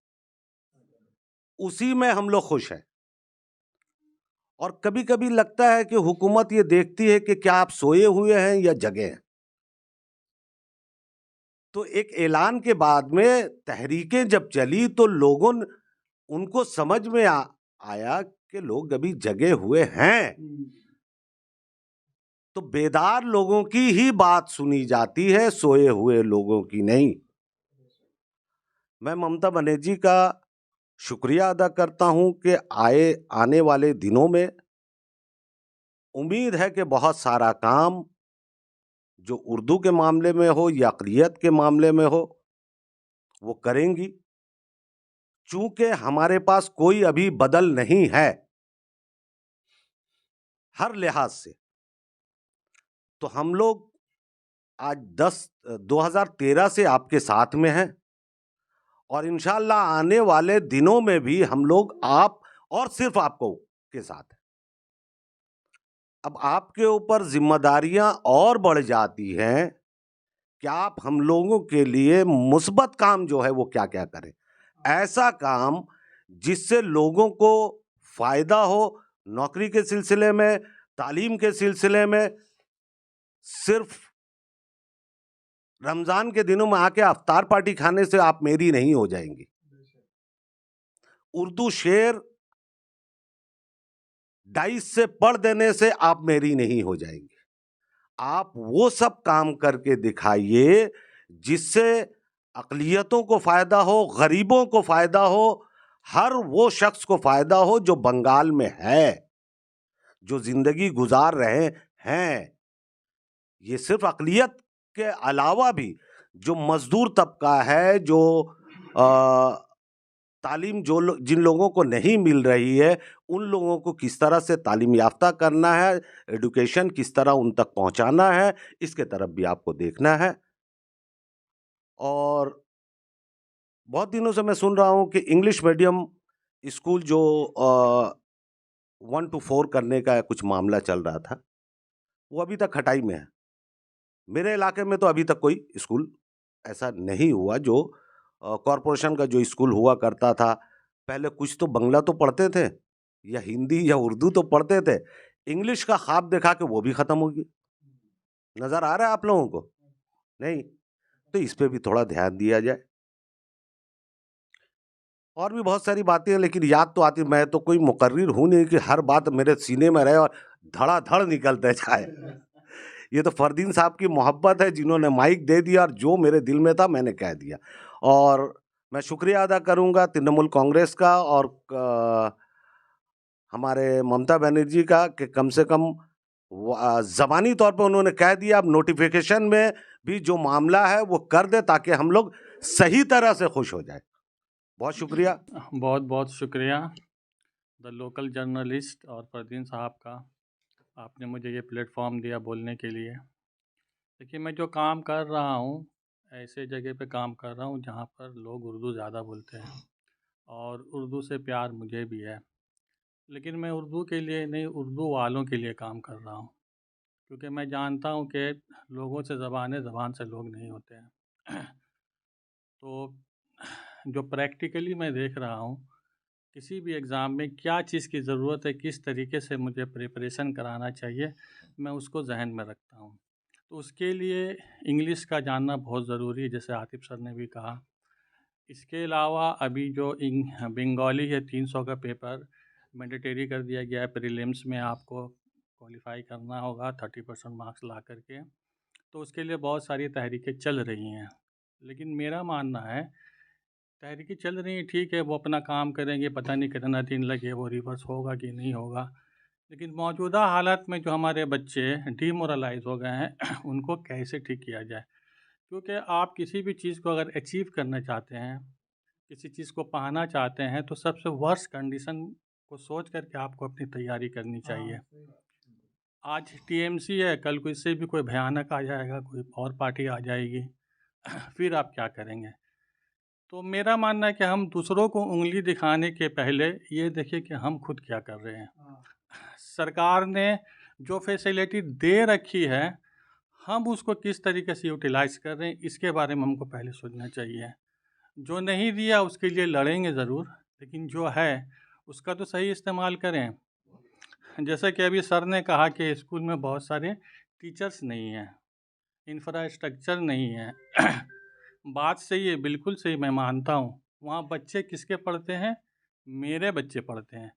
उसी में हम लोग खुश हैं। और कभी कभी लगता है कि हुकूमत ये देखती है कि क्या आप सोए हुए हैं या जगे हैं। तो एक ऐलान के बाद में तहरीकें जब चली तो लोगों उनको समझ में आया कि लोग अभी जगे हुए हैं, तो बेदार लोगों की ही बात सुनी जाती है, सोए हुए लोगों की नहीं। मैं ममता बनर्जी का शुक्रिया अदा करता हूं कि आने वाले दिनों में उम्मीद है कि बहुत सारा काम जो उर्दू के मामले में हो या अक़लियत के मामले में हो वो करेंगी। चूंकि हमारे पास कोई अभी बदल नहीं है हर लिहाज से, तो हम लोग आज 2013 से आपके साथ में हैं और इंशाअल्लाह आने वाले दिनों में भी हम लोग आप और सिर्फ आपको के साथ हैं। अब आपके ऊपर जिम्मेदारियां और बढ़ जाती हैं कि आप हम लोगों के लिए मुस्बत काम जो है वो क्या क्या करें, ऐसा काम जिससे लोगों को फायदा हो, नौकरी के सिलसिले में, तालीम के सिलसिले में। सिर्फ रमजान के दिनों में आके अफ्तार पार्टी खाने से आप मेरी नहीं हो जाएंगी। उर्दू शेर डाइस से पढ़ देने से आप मेरी नहीं हो जाएंगे। आप वो सब काम करके दिखाइए जिससे अक़लियतों को फायदा हो, गरीबों को फायदा हो, हर वो शख्स को फायदा हो जो बंगाल में है, जो जिंदगी गुजार रहे हैं। ये सिर्फ अक़लियत के अलावा भी जो मजदूर तबका है, जो तालीम जिन लोगों को नहीं मिल रही है, उन लोगों को किस तरह से तालीम याफ्ता करना है, एजुकेशन किस तरह उन तक पहुंचाना है, इसके तरफ भी आपको देखना है। और बहुत दिनों से मैं सुन रहा हूं कि इंग्लिश मीडियम स्कूल जो 1 to 4 करने का कुछ मामला चल रहा था, वो अभी तक खटाई में है। मेरे इलाके में तो अभी तक कोई स्कूल ऐसा नहीं हुआ। जो कॉरपोरेशन का जो स्कूल हुआ करता था, पहले कुछ तो बंगला तो पढ़ते थे या हिंदी या उर्दू तो पढ़ते थे, इंग्लिश का ख्वाब देखा कि वो भी खत्म हो गई। नजर आ रहा है आप लोगों को? नहीं। तो इस पे भी थोड़ा ध्यान दिया जाए। और भी बहुत सारी बातें हैं, लेकिन याद तो आती, मैं तो कोई मुकर्रिर हूं नहीं कि हर बात मेरे सीने में रहे और धड़ाधड़ निकलते जाए। ये तो फरदीन साहब की मोहब्बत है, जिन्होंने माइक दे दिया और जो मेरे दिल में था मैंने कह दिया। और मैं शुक्रिया अदा करूंगा तृणमूल कांग्रेस का और हमारे ममता बनर्जी का कि कम से कम ज़बानी तौर पे उन्होंने कह दिया। अब नोटिफिकेशन में भी जो मामला है वो कर दे, ताकि हम लोग सही तरह से खुश हो जाए। बहुत शुक्रिया। बहुत बहुत शुक्रिया द लोकल जर्नलिस्ट और फरदीन साहब का, आपने मुझे ये प्लेटफॉर्म दिया बोलने के लिए। देखिए, मैं जो काम कर रहा हूँ, ऐसे जगह पे काम कर रहा हूँ जहाँ पर लोग उर्दू ज़्यादा बोलते हैं और उर्दू से प्यार मुझे भी है। लेकिन मैं उर्दू के लिए नहीं, उर्दू वालों के लिए काम कर रहा हूँ, क्योंकि मैं जानता हूँ कि लोगों से ज़बान से लोग नहीं होते हैं। तो जो प्रैक्टिकली मैं देख रहा हूँ, किसी भी एग्ज़ाम में क्या चीज़ की ज़रूरत है, किस तरीके से मुझे प्रिपरेशन कराना चाहिए, मैं उसको जहन में रखता हूँ। तो उसके लिए इंग्लिश का जानना बहुत ज़रूरी है, जैसे आतिफ़ सर ने भी कहा। इसके अलावा अभी जो बंगाली है, 300 का पेपर मैंडेटरी कर दिया गया है। प्रीलिम्स में आपको क्वालिफ़ाई करना होगा 30% मार्क्स ला करके। तो उसके लिए बहुत सारी तहरीकें चल रही हैं। लेकिन मेरा मानना है, तहरीकें चल रही हैं, ठीक है, वो अपना काम करेंगे, पता नहीं कितना दिन लगे, वो रिवर्स होगा कि नहीं होगा। लेकिन मौजूदा हालत में जो हमारे बच्चे डीमोरलाइज हो गए हैं उनको कैसे ठीक किया जाए? क्योंकि आप किसी भी चीज़ को अगर अचीव करना चाहते हैं, किसी चीज़ को पाना चाहते हैं, तो सबसे वर्स्ट कंडीशन को सोच करके आपको अपनी तैयारी करनी चाहिए। आज टीएमसी है, कल को इससे भी कोई भयानक आ जाएगा, कोई और पार्टी आ जाएगी। फिर आप क्या करेंगे? तो मेरा मानना है कि हम दूसरों को उंगली दिखाने के पहले ये देखें कि हम खुद क्या कर रहे हैं। सरकार ने जो फैसिलिटी दे रखी है, हम उसको किस तरीके से यूटिलाइज कर रहे हैं, इसके बारे में हमको पहले सोचना चाहिए। जो नहीं दिया उसके लिए लड़ेंगे ज़रूर, लेकिन जो है उसका तो सही इस्तेमाल करें। जैसे कि अभी सर ने कहा कि स्कूल में बहुत सारे टीचर्स नहीं हैं, इंफ्रास्ट्रक्चर नहीं है। बात सही है, बिल्कुल सही, मैं मानता हूँ। वहाँ बच्चे किसके पढ़ते हैं? मेरे बच्चे पढ़ते हैं।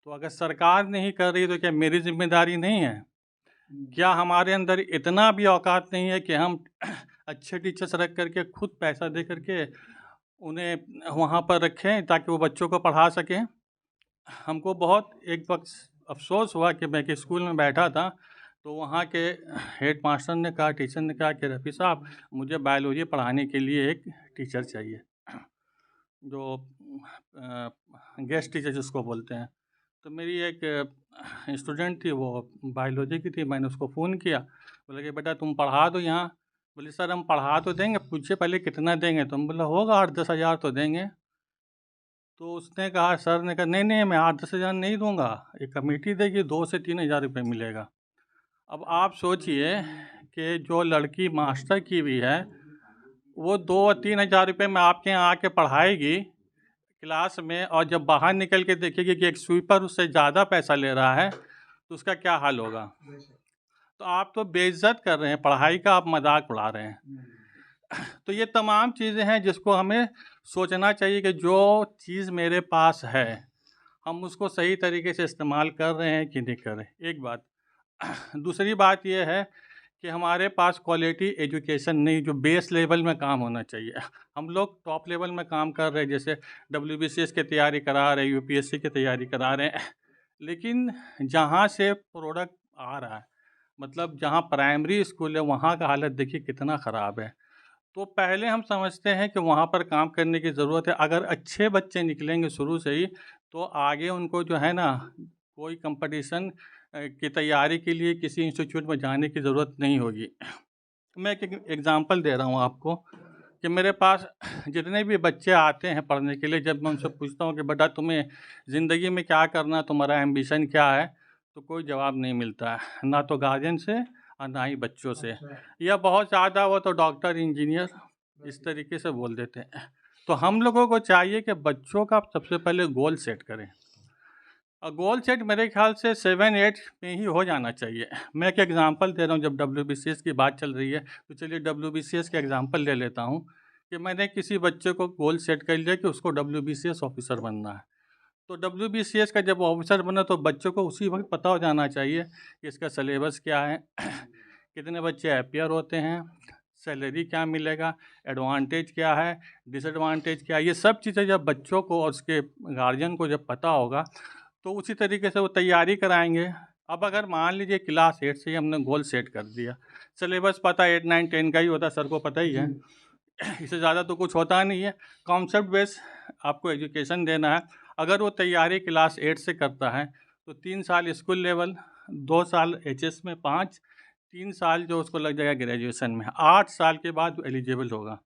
तो अगर सरकार नहीं कर रही तो क्या मेरी जिम्मेदारी नहीं है? क्या हमारे अंदर इतना भी औकात नहीं है कि हम अच्छे टीचर्स रख करके खुद पैसा दे करके उन्हें वहाँ पर रखें ताकि वो बच्चों को पढ़ा सकें? हमको बहुत एक वक्त अफसोस हुआ कि मैं एक स्कूल में बैठा था, तो वहाँ के हेड मास्टर ने कहा, टीचर ने कहा कि रफ़ी साहब, मुझे बायोलॉजी पढ़ाने के लिए एक टीचर चाहिए, जो गेस्ट टीचर जिसको बोलते हैं। तो मेरी एक स्टूडेंट थी, वो बायोलॉजी की थी। मैंने उसको फ़ोन किया, बोला कि बेटा तुम पढ़ा दो यहाँ। बोले सर हम पढ़ा तो देंगे, पूछे पहले कितना देंगे? तो हम बोला होगा 8-10 हज़ार तो देंगे। तो उसने कहा, सर ने कहा नहीं नहीं, मैं 8-10 हज़ार नहीं दूंगा, एक कमेटी देगी, 2 से 3 हज़ार रुपये मिलेगा। अब आप सोचिए कि जो लड़की मास्टर की भी है, वो 2-3 हज़ार रुपये में आपके यहाँ आके पढ़ाएगी क्लास में, और जब बाहर निकल के देखेगी कि एक स्वीपर उससे ज़्यादा पैसा ले रहा है, तो उसका क्या हाल होगा? तो आप तो बेइज्जत कर रहे हैं, पढ़ाई का आप मजाक उड़ा रहे हैं। तो ये तमाम चीज़ें हैं जिसको हमें सोचना चाहिए कि जो चीज़ मेरे पास है, हम उसको सही तरीके से इस्तेमाल कर रहे हैं कि नहीं कर रहे, एक बात। दूसरी बात यह है कि हमारे पास क्वालिटी एजुकेशन नहीं, जो बेस लेवल में काम होना चाहिए। हम लोग टॉप लेवल में काम कर रहे हैं, जैसे WBCS की तैयारी करा रहे हैं, UPSC की तैयारी करा रहे हैं, लेकिन जहाँ से प्रोडक्ट आ रहा है, मतलब जहाँ प्राइमरी स्कूल है, वहाँ का हालत देखिए कितना ख़राब है। तो पहले हम समझते हैं कि वहाँ पर काम करने की ज़रूरत है। अगर अच्छे बच्चे निकलेंगे शुरू से ही, तो आगे उनको जो है ना, कोई कंपटीशन की तैयारी के लिए किसी इंस्टीट्यूट में जाने की ज़रूरत नहीं होगी। मैं एक एग्ज़ाम्पल दे रहा हूँ आपको कि मेरे पास जितने भी बच्चे आते हैं पढ़ने के लिए, जब मैं उनसे पूछता हूँ कि बेटा तुम्हें ज़िंदगी में क्या करना, तुम्हारा एम्बिशन क्या है, तो कोई जवाब नहीं मिलता है, ना तो गार्जियन से और ना ही बच्चों से। या बहुत ज़्यादा वो तो डॉक्टर, इंजीनियर, इस तरीके से बोल देते हैं। तो हम लोगों को चाहिए कि बच्चों का सबसे पहले गोल सेट करें, और गोल सेट मेरे ख्याल से 7-8 में ही हो जाना चाहिए। मैं एक एग्ज़ाम्पल दे रहा हूँ, जब WBCS की बात चल रही है तो चलिए WBCS का एग्ज़ाम्पल ले लेता हूँ कि मैंने किसी बच्चे को गोल सेट कर लिया कि उसको WBCS ऑफिसर बनना है। तो WBCS का जब ऑफिसर बना तो बच्चों को उसी वक्त पता हो जाना चाहिए कि इसका सिलेबस क्या है, कितने बच्चे अपियर होते हैं, सैलरी क्या मिलेगा, एडवांटेज क्या है, डिसएडवांटेज क्या है। ये सब चीज़ें जब बच्चों को और उसके गार्जियन को जब पता होगा तो उसी तरीके से वो तैयारी कराएंगे। अब अगर मान लीजिए क्लास 8 से ही हमने गोल सेट कर दिया, सिलेबस पता 8, 9, 10 का ही होता है, सर को पता ही है, इससे ज़्यादा तो कुछ होता नहीं है। कॉन्सेप्ट बेस आपको एजुकेशन देना है। अगर वो तैयारी क्लास 8 से करता है तो 3 साल स्कूल लेवल, 2 साल HS में, 3 साल जो उसको लग जाएगा ग्रेजुएशन में, 8 साल के बाद एलिजिबल होगा।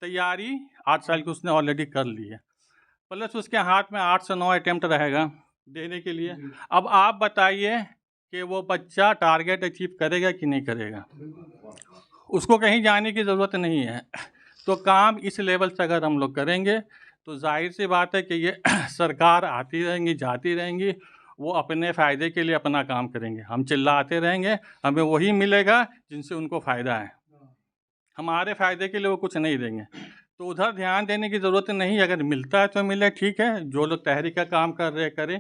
तैयारी 8 साल की उसने ऑलरेडी कर ली है, प्लस उसके हाथ में 8 से 9 अटैम्प्ट रहेगा देने के लिए। अब आप बताइए कि वो बच्चा टारगेट अचीव करेगा कि नहीं करेगा, उसको कहीं जाने की ज़रूरत नहीं है। तो काम इस लेवल से अगर हम लोग करेंगे तो जाहिर सी बात है कि ये सरकार आती रहेंगी जाती रहेंगी, वो अपने फ़ायदे के लिए अपना काम करेंगे, हम चिल्लाते रहेंगे, हमें वही मिलेगा जिनसे उनको फ़ायदा है, हमारे फ़ायदे के लिए वो कुछ नहीं देंगे। तो उधर ध्यान देने की ज़रूरत नहीं, अगर मिलता है तो मिले, ठीक है, जो लोग तहरीक का काम कर रहे करें।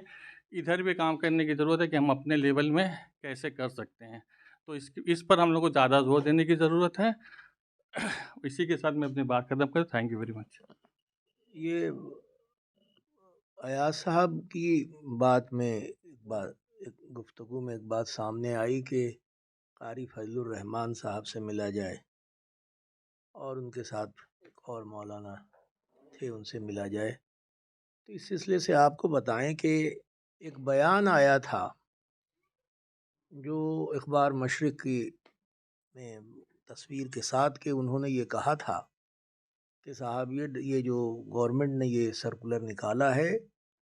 इधर भी काम करने की ज़रूरत है कि हम अपने लेवल में कैसे कर सकते हैं, तो इस पर हम लोग को ज़्यादा जोर देने की ज़रूरत है। इसी के साथ मैं अपनी बात खत्म कर, थैंक यू वेरी मच। ये अयाज साहब की बात में एक गुफ्तगू में एक बात सामने आई कि कारी फजलुर रहमान साहब से मिला जाए, और उनके साथ एक और मौलाना थे, उनसे मिला जाए। तो इस सिलसिले से आपको बताएं कि एक बयान आया था जो अखबार मशरिकी में तस्वीर के साथ, कि उन्होंने ये कहा था कि साहब ये जो गवर्नमेंट ने ये सर्कुलर निकाला है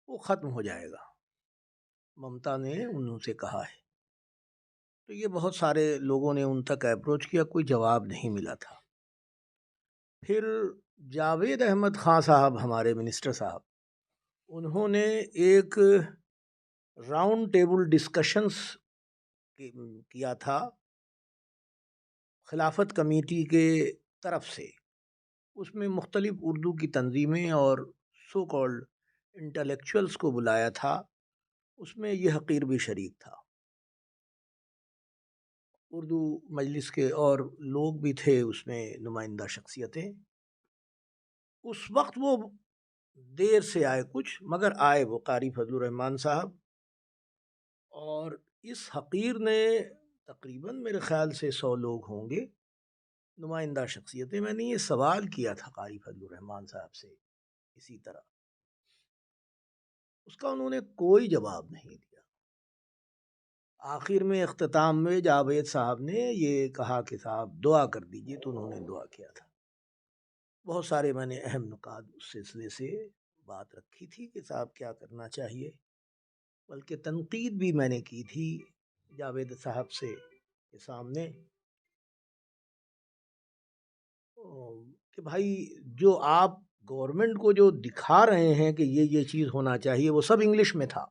वो ख़त्म हो जाएगा, ममता ने उनसे कहा है। तो ये बहुत सारे लोगों ने उन तक अप्रोच किया, कोई जवाब नहीं मिला था। फिर जावेद अहमद ख़ान साहब, हमारे मिनिस्टर साहब, उन्होंने एक राउंड टेबल डिस्कशंस किया था खिलाफत कमेटी के तरफ से। उसमें मुख्तलिफ उर्दू की तंजीमें और सो कॉल्ड इंटेलेक्चुअल्स को बुलाया था। उसमें यह हकीर भी शरीक था, उर्दू मजलिस के और लोग भी थे उसमें, नुमाइंदा शख्सियतें। उस वक्त वो देर से आए कुछ, मगर आए वो कारी फजलुर रहमान साहब। और इस हकीर ने तकरीबन मेरे ख़्याल से 100 लोग होंगे, नुमाइंदा शख्सियतें। मैंने ये सवाल किया था कारी फजलुर रहमान साहब से इसी तरह, उसका उन्होंने कोई जवाब नहीं दिया। आखिर में इख्तिताम में जावेद साहब ने ये कहा कि साहब दुआ कर दीजिए, तो उन्होंने दुआ किया था। बहुत सारे मैंने अहम नुकात उस सिलसिले से बात रखी थी कि साहब क्या करना चाहिए, बल्कि तनकीद भी मैंने की थी जावेद साहब से के सामने कि भाई जो आप गवर्नमेंट को जो दिखा रहे हैं कि ये चीज़ होना चाहिए, वो सब इंग्लिश में था,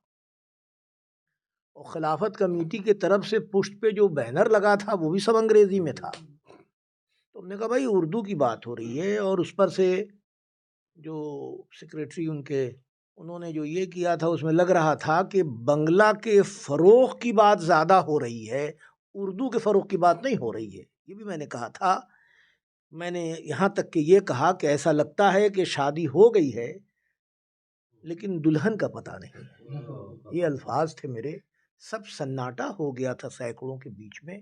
और खिलाफत कमेटी के तरफ से पुष्ट पे जो बैनर लगा था वो भी सब अंग्रेज़ी में था। तो हमने कहा भाई उर्दू की बात हो रही है, और उस पर से जो सेक्रेटरी उनके, उन्होंने जो ये किया था उसमें लग रहा था कि बंगला के फ़रोग़ की बात ज़्यादा हो रही है, उर्दू के फ़रोग़ की बात नहीं हो रही है। ये भी मैंने कहा था। मैंने यहाँ तक कि ये कहा कि ऐसा लगता है कि शादी हो गई है लेकिन दुल्हन का पता नहीं। ये अल्फाज थे मेरे। सब सन्नाटा हो गया था सैकड़ों के बीच में,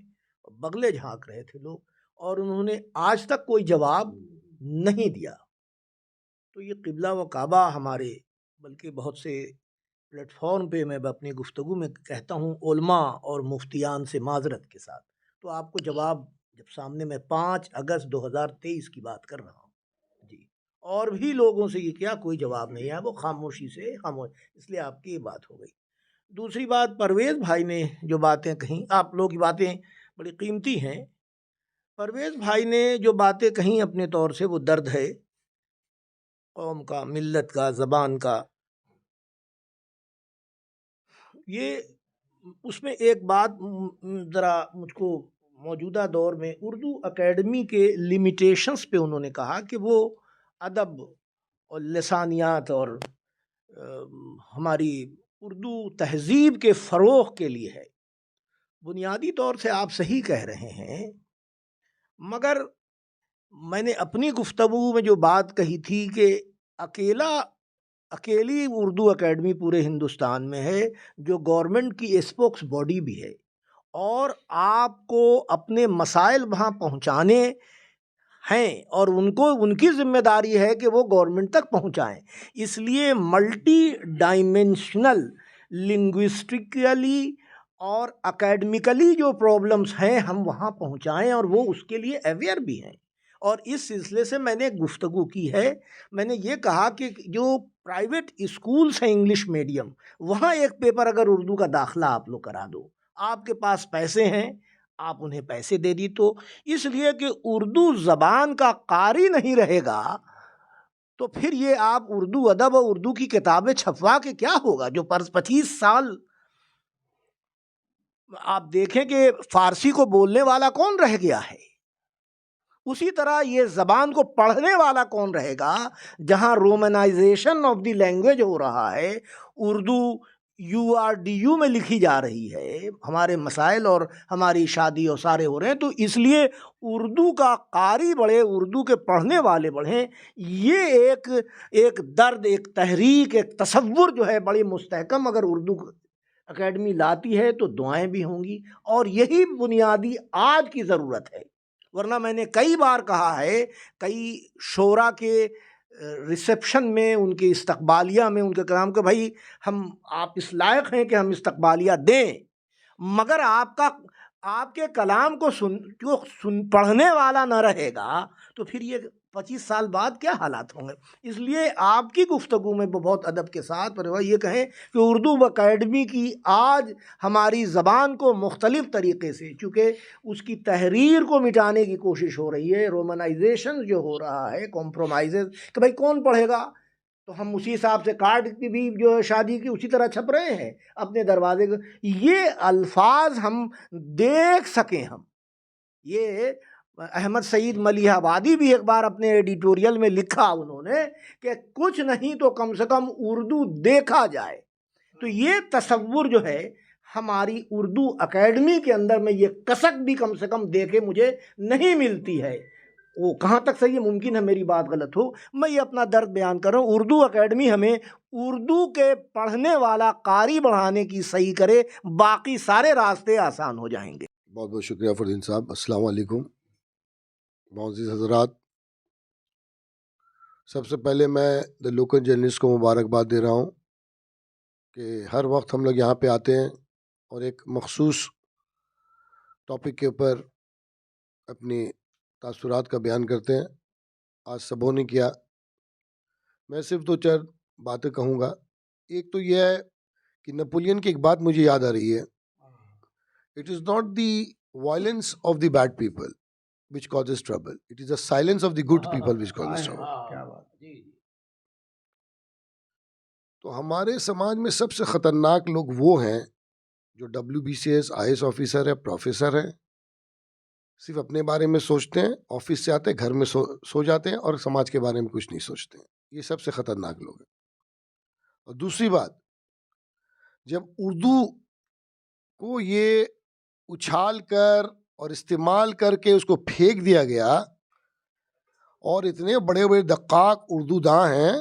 बगले झांक रहे थे लोग, और उन्होंने आज तक कोई जवाब नहीं दिया। तो ये क़िबला व काबा हमारे, बल्कि बहुत से प्लेटफॉर्म पे मैं अपनी गुफ्तगू में कहता हूँ उलमा और मुफ्तियान से माजरत के साथ, तो आपको जवाब जब सामने, मैं 5 अगस्त 2023 की बात कर रहा हूँ जी, और भी लोगों से ये क्या कोई जवाब नहीं आया, वो खामोशी से खामोश, इसलिए आपकी ये बात हो गई। दूसरी बात, परवेज़ भाई ने जो बातें कहीं, आप लोगों की बातें बड़ी कीमती हैं, परवेज़ भाई ने जो बातें कहीं अपने तौर से वो दर्द है कौम का, मिल्लत का, ज़बान का। ये उसमें एक बात ज़रा मुझको मौजूदा दौर में उर्दू अकेडमी के लिमिटेशंस पे उन्होंने कहा कि वो अदब और लसानियात और हमारी उर्दू तहज़ीब के फ़रोग़ के लिए है। बुनियादी तौर से आप सही कह रहे हैं, मगर मैंने अपनी गुफ्तगू में जो बात कही थी कि अकेली उर्दू अकेडमी पूरे हिंदुस्तान में है जो गवर्नमेंट की स्पोक्स बॉडी भी है, और आपको अपने मसाइल वहाँ पहुँचाने हैं और उनको उनकी जिम्मेदारी है कि वो गवर्नमेंट तक पहुँचाएं। इसलिए मल्टी डायमेंशनल लिंग्विस्टिकली और एकेडमिकली जो प्रॉब्लम्स हैं हम वहाँ पहुँचाएं, और वो उसके लिए अवेयर भी हैं। और इस सिलसिले से मैंने गुफ्तगू की है। मैंने ये कहा कि जो प्राइवेट स्कूल्स हैं इंग्लिश मीडियम, वहाँ एक पेपर अगर उर्दू का दाखिला आप लोग करा दो, आपके पास पैसे हैं, आप उन्हें पैसे दे दी, तो इसलिए कि उर्दू ज़बान का कारी नहीं रहेगा तो फिर ये आप उर्दू अदब और उर्दू की किताबें छपवा के क्या होगा। जो 25 साल आप देखें कि फ़ारसी को बोलने वाला कौन रह गया है, उसी तरह ये ज़बान को पढ़ने वाला कौन रहेगा। जहाँ रोमनाइजेशन ऑफ द लैंग्वेज हो रहा है, उर्दू URDU में लिखी जा रही है, हमारे मसाइल और हमारी शादी और सारे हो रहे हैं, तो इसलिए उर्दू का कारी बढ़े, उर्दू के पढ़ने वाले बढ़ें। ये एक दर्द, एक तहरीक, एक तसव्वुर जो है बड़ी मुस्तहकम अगर उर्दू अकेडमी लाती है तो दुआएं भी होंगी, और यही बुनियादी आज की ज़रूरत है। वरना मैंने कई बार कहा है, कई शोरा के रिसेप्शन में, उनके इस्तकबालिया में उनके कलाम के, भाई आप इस लायक हैं कि हम इस्तकबालिया दें, मगर आपके कलाम को पढ़ने वाला न रहेगा तो फिर ये 25 साल बाद क्या हालात होंगे। इसलिए आपकी गुफ्तगू में बहुत अदब के साथ पर ये कहें कि उर्दू अकेडमी की आज हमारी ज़बान को मुख्तलिफ़ तरीक़े से, चूँकि उसकी तहरीर को मिटाने की कोशिश हो रही है, रोमनाइजेशन जो हो रहा है, कॉम्प्रोमाइज़ कि भाई कौन पढ़ेगा, तो हम उसी हिसाब से कार्ड की भी जो है शादी की उसी तरह छप रहे हैं अपने दरवाजे को। ये अल्फाज हम देख सकें, हम ये अहमद सईद मलिहाबादी भी एक बार अपने एडिटोरियल में लिखा उन्होंने कि कुछ नहीं तो कम से कम उर्दू देखा जाए। तो ये तसव्वुर जो है हमारी उर्दू अकेडमी के अंदर में, ये कसक भी कम से कम देखे मुझे नहीं मिलती है। वो कहाँ तक सही है, मुमकिन है मेरी बात गलत हो, मैं ये अपना दर्द बयान कर रहा हूँ। उर्दू अकेडमी हमें उर्दू के पढ़ने वाला कारी बढ़ाने की सही करे, बाकी सारे रास्ते आसान हो जाएंगे। बहुत बहुत शुक्रिया फरदीन साहब। अस्सलाम वालेकुम मोअज़्ज़िज़ हज़रात। सबसे पहले मैं द लोकल जर्नलिस्ट को मुबारकबाद दे रहा हूँ कि हर वक्त हम लोग यहाँ पे आते हैं और एक मखसूस टॉपिक के ऊपर अपनी तासुरात का बयान करते हैं। आज सबों ने किया, मैं सिर्फ 2-4 बातें कहूँगा। एक तो यह है कि नेपोलियन की एक बात मुझे याद आ रही है, it is not the violence of the bad people which causes trouble, it is the silence of the good people which causes trouble। क्या बात जी। तो हमारे समाज में सबसे ख़तरनाक लोग वो हैं जो WBCS IAS ऑफिसर है, प्रोफेसर हैं, सिर्फ अपने बारे में सोचते हैं, ऑफिस से आते हैं घर में सो जाते हैं और समाज के बारे में कुछ नहीं सोचते हैं। ये सबसे ख़तरनाक लोग हैं। और दूसरी बात, जब उर्दू को ये उछाल कर और इस्तेमाल करके उसको फेंक दिया गया, और इतने बड़े बड़े दक्काक उर्दू दां हैं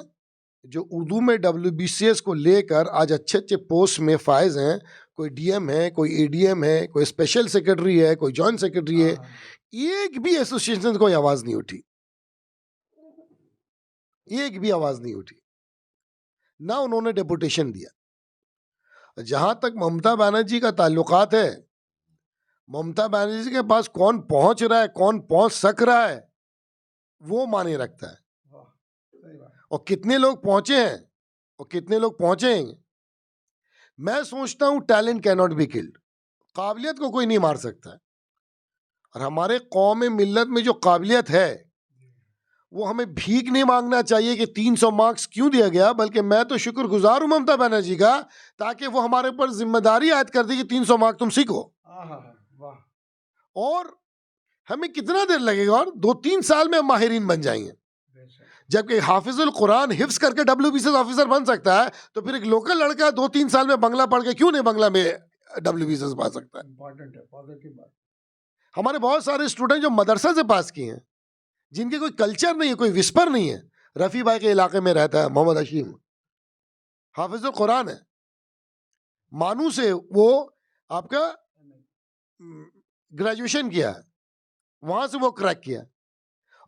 जो उर्दू में WBCS को लेकर आज अच्छे अच्छे पोस्ट में फायज हैं, कोई DM है, कोई ADM है, कोई स्पेशल सेक्रेटरी है, कोई जॉइंट सेक्रेटरी है, एक भी एसोसिएशन से कोई आवाज़ नहीं उठी, एक भी आवाज़ नहीं उठी, ना उन्होंने डेपुटेशन दिया। जहाँ तक ममता बनर्जी का ताल्लुकात है, ममता बनर्जी के पास कौन पहुंच रहा है, कौन पहुंच सक रहा है, वो माने रखता है, और कितने लोग पहुंचे हैं और कितने लोग पहुंचेंगे। मैं सोचता हूं talent can not be killed, काबिलियत को कोई नहीं मार सकता है। और हमारे कौम मिल्लत में जो काबिलियत है वो हमें भीख नहीं मांगना चाहिए कि 300 मार्क्स क्यों दिया गया, बल्कि मैं तो शुक्रगुजार हूं ममता बनर्जी का, ताकि वो हमारे ऊपर जिम्मेदारी आयद कर दी कि 300 मार्क्स तुम सीखो। और हमें कितना देर लगेगा, और 2-3 साल में हम माहिरीन बन जाएंगे। जबकि हाफिजुल कुरान हिफ्स करके WBCS ऑफिसर बन सकता है, तो फिर एक लोकल लड़का 2-3 साल में बंगला पढ़ के क्यों नहीं बंगला में WBCS पा सकता है। इम्पोर्टेंट है, पॉजिटिव बात। हमारे बहुत सारे स्टूडेंट जो मदरसा से पास किए हैं, जिनके कोई कल्चर नहीं है, कोई विस्पर नहीं है। रफ़ी भाई के इलाके में रहता है मोहम्मद हशीम, हाफिजुल कुरान है, मानू से वो आपका ग्रेजुएशन किया है, वहां से वो क्रैक किया।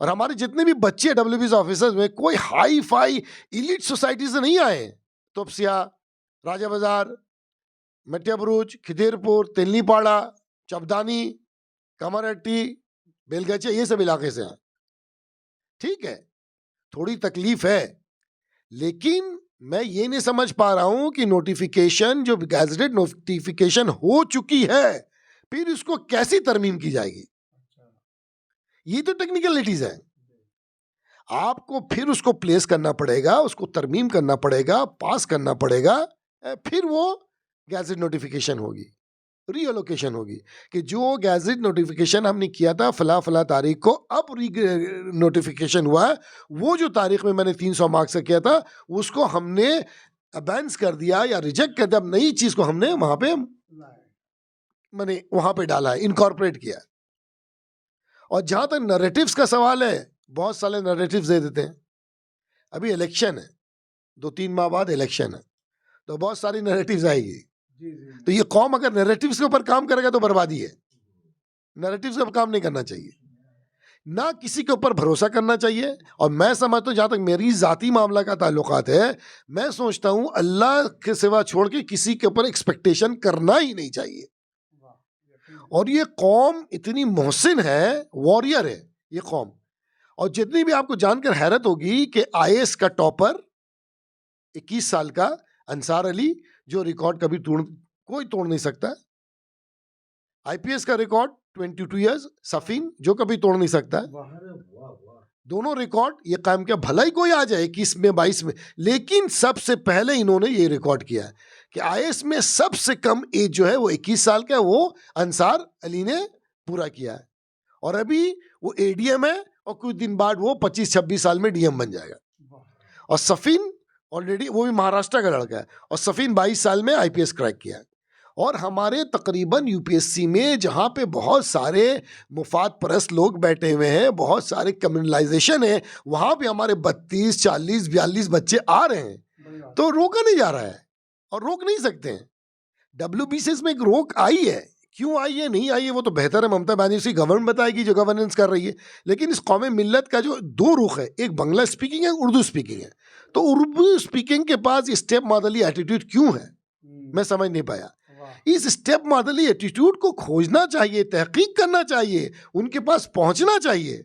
और हमारे जितने भी बच्चे WBCS ऑफिसर्स में कोई हाई फाई इलीट सोसाइटी से नहीं आए। तोपसिया, राजा बाजार, मटिया बुरुज, खिदेरपुर, तेलनीपाड़ा, चबदानी, कमरहट्टी, बेलगचिया, ये सब इलाके से आए। ठीक है, थोड़ी तकलीफ है, लेकिन मैं ये नहीं समझ पा रहा हूं कि नोटिफिकेशन, जो गैजेटेड नोटिफिकेशन हो चुकी है, फिर उसको कैसी तरमीम की जाएगी। ये तो टेक्निकलिटीज है। आपको फिर उसको प्लेस करना पड़ेगा, उसको तरमीम करना पड़ेगा, पास करना पड़ेगा, फिर वो गैजेट नोटिफिकेशन होगी, रीअलोकेशन होगी कि जो गैजेट नोटिफिकेशन हमने किया था फला फला तारीख को, अब नोटिफिकेशन हुआ है, वो जो तारीख में मैंने 300 मार्क्स से किया था उसको हमने अबैंस कर दिया या रिजेक्ट कर दिया। अब नई चीज को हमने वहां पे मैंने वहां पे डाला है, इनकॉर्पोरेट किया। और जहां तक नैरेटिव्स का सवाल है, बहुत सारे नैरेटिव्स दे देते हैं। अभी इलेक्शन है, 2-3 माह बाद इलेक्शन है, तो बहुत सारी नैरेटिव्स आएगी। तो ये कौम अगर नैरेटिव्स के ऊपर काम करेगा तो बर्बादी है। नैरेटिव्स के ऊपर काम नहीं करना चाहिए, ना किसी के ऊपर भरोसा करना चाहिए। और मैं समझता हूं, जहां तक मेरी जाती मामला का ताल्लुकात है, मैं सोचता हूं अल्लाह के सिवा छोड़ के किसी के ऊपर एक्सपेक्टेशन करना ही नहीं चाहिए। और ये कौम इतनी मोहसिन है, वॉरियर है ये कौम। और जितनी भी आपको जानकर हैरत होगी कि IAS का टॉपर 21 साल का अंसार अली, जो रिकॉर्ड कभी कोई तोड़ नहीं सकता। IPS का रिकॉर्ड 22 इयर्स सफीन, जो कभी तोड़ नहीं सकता है। दोनों रिकॉर्ड ये कायम किया, भला ही कोई आ जाए 21 में 22 में, लेकिन सबसे पहले इन्होंने ये रिकॉर्ड किया है कि IAS में सबसे कम एज जो है वो 21 साल का है, वो अंसार अली ने पूरा किया है। और अभी वो ADM है, और कुछ दिन बाद वो 25-26 साल में DM बन जाएगा। और सफीन ऑलरेडी, वो भी महाराष्ट्र का लड़का है, और सफीन 22 साल में IPS क्रैक किया है। और हमारे तकरीबन UPSC में जहाँ पे बहुत सारे मुफाद परस्त लोग बैठे हुए हैं, बहुत सारे कम्युनलाइजेशन है, वहाँ पे हमारे 32, 40, 42 बच्चे आ रहे हैं, तो रोका नहीं जा रहा है और रोक नहीं सकते हैं। WBCS में एक रोक आई है, क्यों आई है नहीं आई है वो तो बेहतर है ममता बनर्जी गवर्नमेंट बताएगी जो गवर्नेंस कर रही है। लेकिन इस कौम मिल्लत का जो 2 रुख है, एक बांग्ला स्पीकिंग है, उर्दू स्पीकिंग है, तो उर्दू स्पीकिंग के पास स्टेप मॉडली एटीट्यूड क्यों है, मैं समझ नहीं पाया। इस स्टेप मॉडली एटीट्यूड को खोजना चाहिए, तहकीक करना चाहिए, उनके पास पहुंचना चाहिए।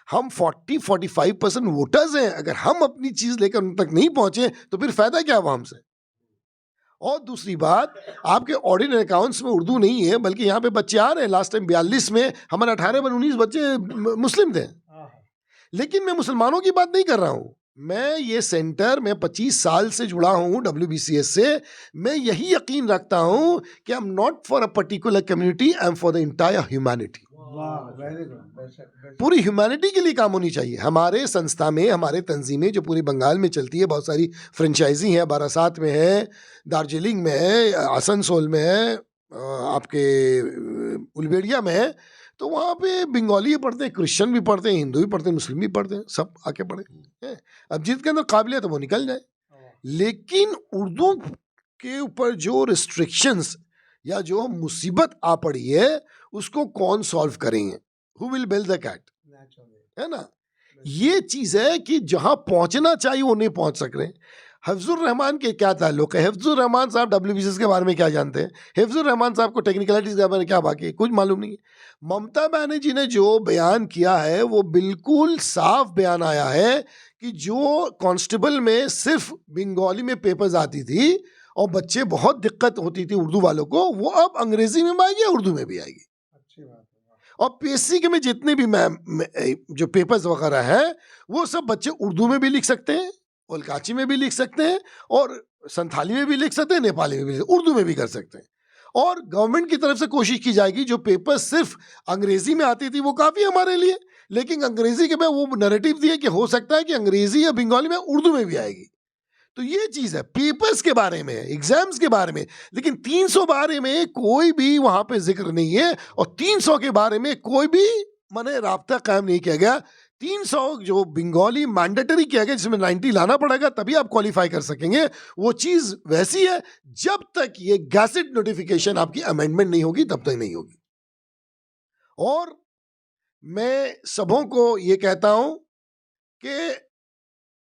हम 40-45% वोटर्स हैं, अगर हम अपनी चीज लेकर उन तक नहीं पहुंचे तो फिर फायदा क्या हुआ हमसे। और दूसरी बात, आपके ऑर्डिनरी अकाउंट्स में उर्दू नहीं है, बल्कि यहाँ पे बच्चे आ रहे हैं। लास्ट टाइम 42 में हमारे 18-19 बच्चे मुस्लिम थे। लेकिन मैं मुसलमानों की बात नहीं कर रहा हूँ, मैं ये सेंटर में 25 साल से जुड़ा हूँ WBCS से। मैं यही यकीन रखता हूँ कि I am not for a particular community, I am for the entire humanity. पूरी ह्यूमैनिटी के लिए काम होनी चाहिए। हमारे संस्था में, हमारे तंजीमें जो पूरी बंगाल में चलती है, बहुत सारी फ्रेंचाइजी हैं, बारासात में है, दार्जिलिंग में है, आसनसोल में है, आपके उलबेड़िया में है, तो वहाँ पे बंगाली पढ़ते हैं, क्रिश्चियन भी पढ़ते हैं, हिंदू भी पढ़ते हैं, मुस्लिम भी पढ़ते हैं, सब आके पढ़े। अब जिसके अंदर काबिलियत है वो निकल जाए। लेकिन उर्दू के ऊपर जो रिस्ट्रिक्शंस या जो मुसीबत आ पड़ी है उसको कौन सॉल्व करेंगे? Who will bell the cat, है ना। ये चीज है कि जहां पहुंचना चाहिए वो नहीं पहुंच सक रहे। हिफ्जुर रहमान के क्या ताल्लुक है? हिफ्जुर रहमान साहब WBCS के बारे में क्या जानते हैं? हिफ्जुर रहमान साहब को टेक्निकलिटीज के बारे में क्या बाकी कुछ मालूम नहीं है। ममता बनर्जी ने जो बयान किया है वो बिल्कुल साफ बयान आया है कि जो कांस्टेबल में सिर्फ बंगाली में पेपर्स आती थी और बच्चे बहुत दिक्कत होती थी उर्दू वालों को, वो अब अंग्रेजी में भी आएगी, उर्दू में भी आएगी। अच्छी बात है। और पीएससी के में जितने भी जो पेपर्स वगैरह हैं वो सब बच्चे उर्दू में भी लिख सकते हैं, उल्काची में भी लिख सकते हैं, और संथाली में भी लिख सकते हैं, नेपाली में भी उर्दू में भी कर सकते हैं। और गवर्नमेंट की तरफ से कोशिश की जाएगी, जो पेपर सिर्फ अंग्रेजी में आती थी वो काफ़ी हमारे लिए, लेकिन अंग्रेजी के में वो नैरेटिव दिए कि हो सकता है कि अंग्रेजी या बंगाली में उर्दू में भी आएगी। तो ये चीज़ है पेपर्स के बारे में, एग्जाम्स के बारे में, लेकिन 300 बारे में कोई भी वहाँ पे जिक्र नहीं है, और 300 के बारे में कोई भी माने राब्ता कायम नहीं किया गया। 300 जो बंगाली मैंडेटरी किया गया, जिसमें 90 लाना पड़ेगा तभी आप क्वालिफाई कर सकेंगे, वो चीज़ वैसी है जब तक ये गैजेट नोटिफिकेशन आपकी अमेंडमेंट नहीं होगी तब तक नहीं होगी। और मैं सबों को ये कहता हूं कि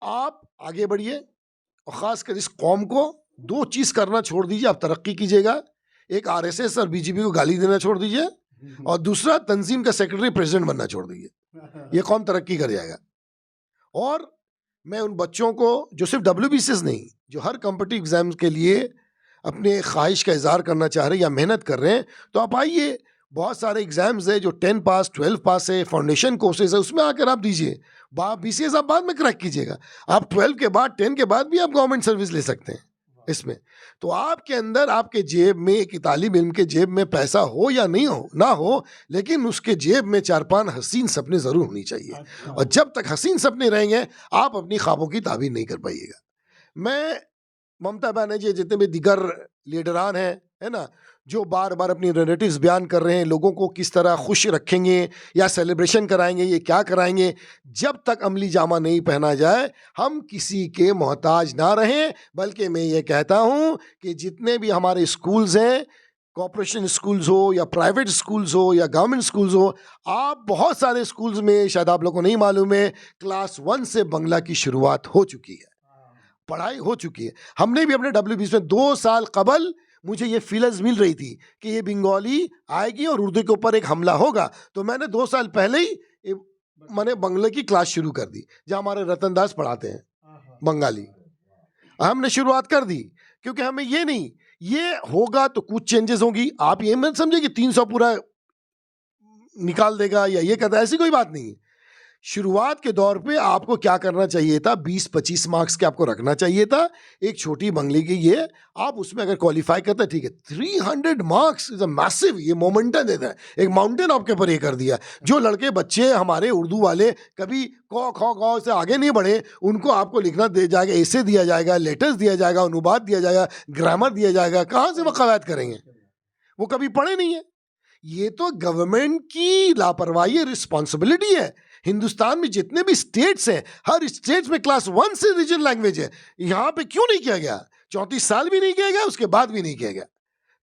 आप आगे बढ़िए, और ख़ासकर इस कौम को 2 चीज़ करना छोड़ दीजिए, आप तरक्की कीजिएगा। एक आरएसएस और बीजेपी को गाली देना छोड़ दीजिए, और दूसरा तंजीम का सेक्रेटरी प्रेसिडेंट बनना छोड़ दीजिए, ये कौम तरक्की कर जाएगा। और मैं उन बच्चों को जो सिर्फ WBCS नहीं, जो हर कॉम्पिटिटिव एग्जाम्स के लिए अपने ख्वाहिश का इजहार करना चाह रहे हैं या मेहनत कर रहे हैं, तो आप आइए, बहुत सारे एग्जाम्स है जो 10 पास 12 पास है, फाउंडेशन कोर्सेज है, उसमें आकर आप दीजिए। BCS आप बाद में क्रैक कीजिएगा, आप 12 के बाद 10 के बाद भी आप गवर्नमेंट सर्विस ले सकते हैं इसमें। तो आपके अंदर, आपके जेब में, एक तालिब इल्म के जेब में पैसा हो या नहीं हो ना हो, लेकिन उसके जेब में 4-5 हसीन सपने ज़रूर होनी चाहिए, और जब तक हसीन सपने रहेंगे आप अपनी ख्वाबों की ताबीर नहीं कर पाइएगा। मैं ममता बनर्जी जितने भी दिगर लीडरान हैं, है ना, जो बार बार अपनी नैरेटिव्स बयान कर रहे हैं, लोगों को किस तरह खुश रखेंगे या सेलिब्रेशन कराएंगे, ये क्या कराएंगे, जब तक अमली जामा नहीं पहना जाए हम किसी के मोहताज ना रहें। बल्कि मैं ये कहता हूँ कि जितने भी हमारे स्कूल्स हैं, कॉर्पोरेशन स्कूल्स हो या प्राइवेट स्कूल्स हो या गवर्नमेंट स्कूल्स हो, आप बहुत सारे स्कूल्स में, शायद आप लोगों को नहीं मालूम है, क्लास 1 से बांग्ला की शुरुआत हो चुकी है, पढ़ाई हो चुकी है। हमने भी अपने WBCS में 2 साल कबल मुझे ये फीलिंग्स मिल रही थी कि ये बंगाली आएगी और उर्दू के ऊपर एक हमला होगा, तो मैंने 2 साल पहले ही मैंने बांग्ला की क्लास शुरू कर दी, जहाँ हमारे रतन दास पढ़ाते हैं बंगाली। हमने शुरुआत कर दी, क्योंकि हमें ये नहीं, ये होगा तो कुछ चेंजेस होंगी। आप ये मत समझे कि 300 पूरा निकाल देगा या ये कहता है, ऐसी कोई बात नहीं है। शुरुआत के दौर पे आपको क्या करना चाहिए था, 20-25 मार्क्स के आपको रखना चाहिए था, एक छोटी बंगले की, ये आप उसमें अगर क्वालिफाई करते हैं ठीक है। 300 मार्क्स इज अ मैसिव, ये मोमेंटम देता है, एक माउंटेन आपके ऊपर ये कर दिया। जो लड़के बच्चे हमारे उर्दू वाले कभी क ख ग से आगे नहीं बढ़े, उनको आपको लिखना दे जाएगा, ऐसे दिया जाएगा, लेटर्स दिया जाएगा, अनुवाद दिया जाएगा, ग्रामर दिया जाएगा, कहाँ से वो कवायद करेंगे, वो कभी पढ़े नहीं है। ये तो गवर्नमेंट की लापरवाही, रिस्पॉन्सिबिलिटी है। हिंदुस्तान में जितने भी स्टेट्स हैं, हर स्टेट्स में क्लास 1 से रीजनल लैंग्वेज है, यहाँ पे क्यों नहीं किया गया? 34 साल भी नहीं किया गया, उसके बाद भी नहीं किया गया।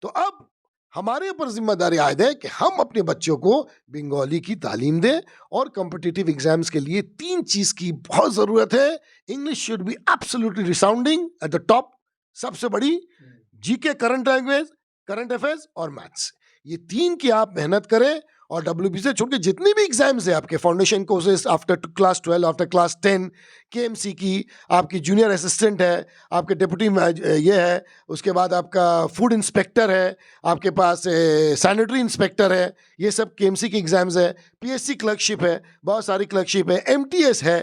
तो अब हमारे ऊपर जिम्मेदारी आयद है कि हम अपने बच्चों को बंगाली की तालीम दें, और कॉम्पिटिटिव एग्जाम्स के लिए 3 चीज की बहुत जरूरत है। English should be absolutely resounding at the top, सबसे बड़ी, GK, current language, current affairs और मैथ्स, ये 3 की आप मेहनत करें। और WBCS छोड़ के जितने भी एग्जाम्स है आपके, foundation courses after class 12, after class 10, KMC की, आपकी जूनियर असिस्टेंट है, आपके डिप्टी ये है, उसके बाद आपका फूड इंस्पेक्टर है, आपके पास सैनिटरी इंस्पेक्टर है, ये सब KMC की एग्जाम्स है। PSC क्लर्कशिप है, बहुत सारी क्लर्कशिप है, MTS है,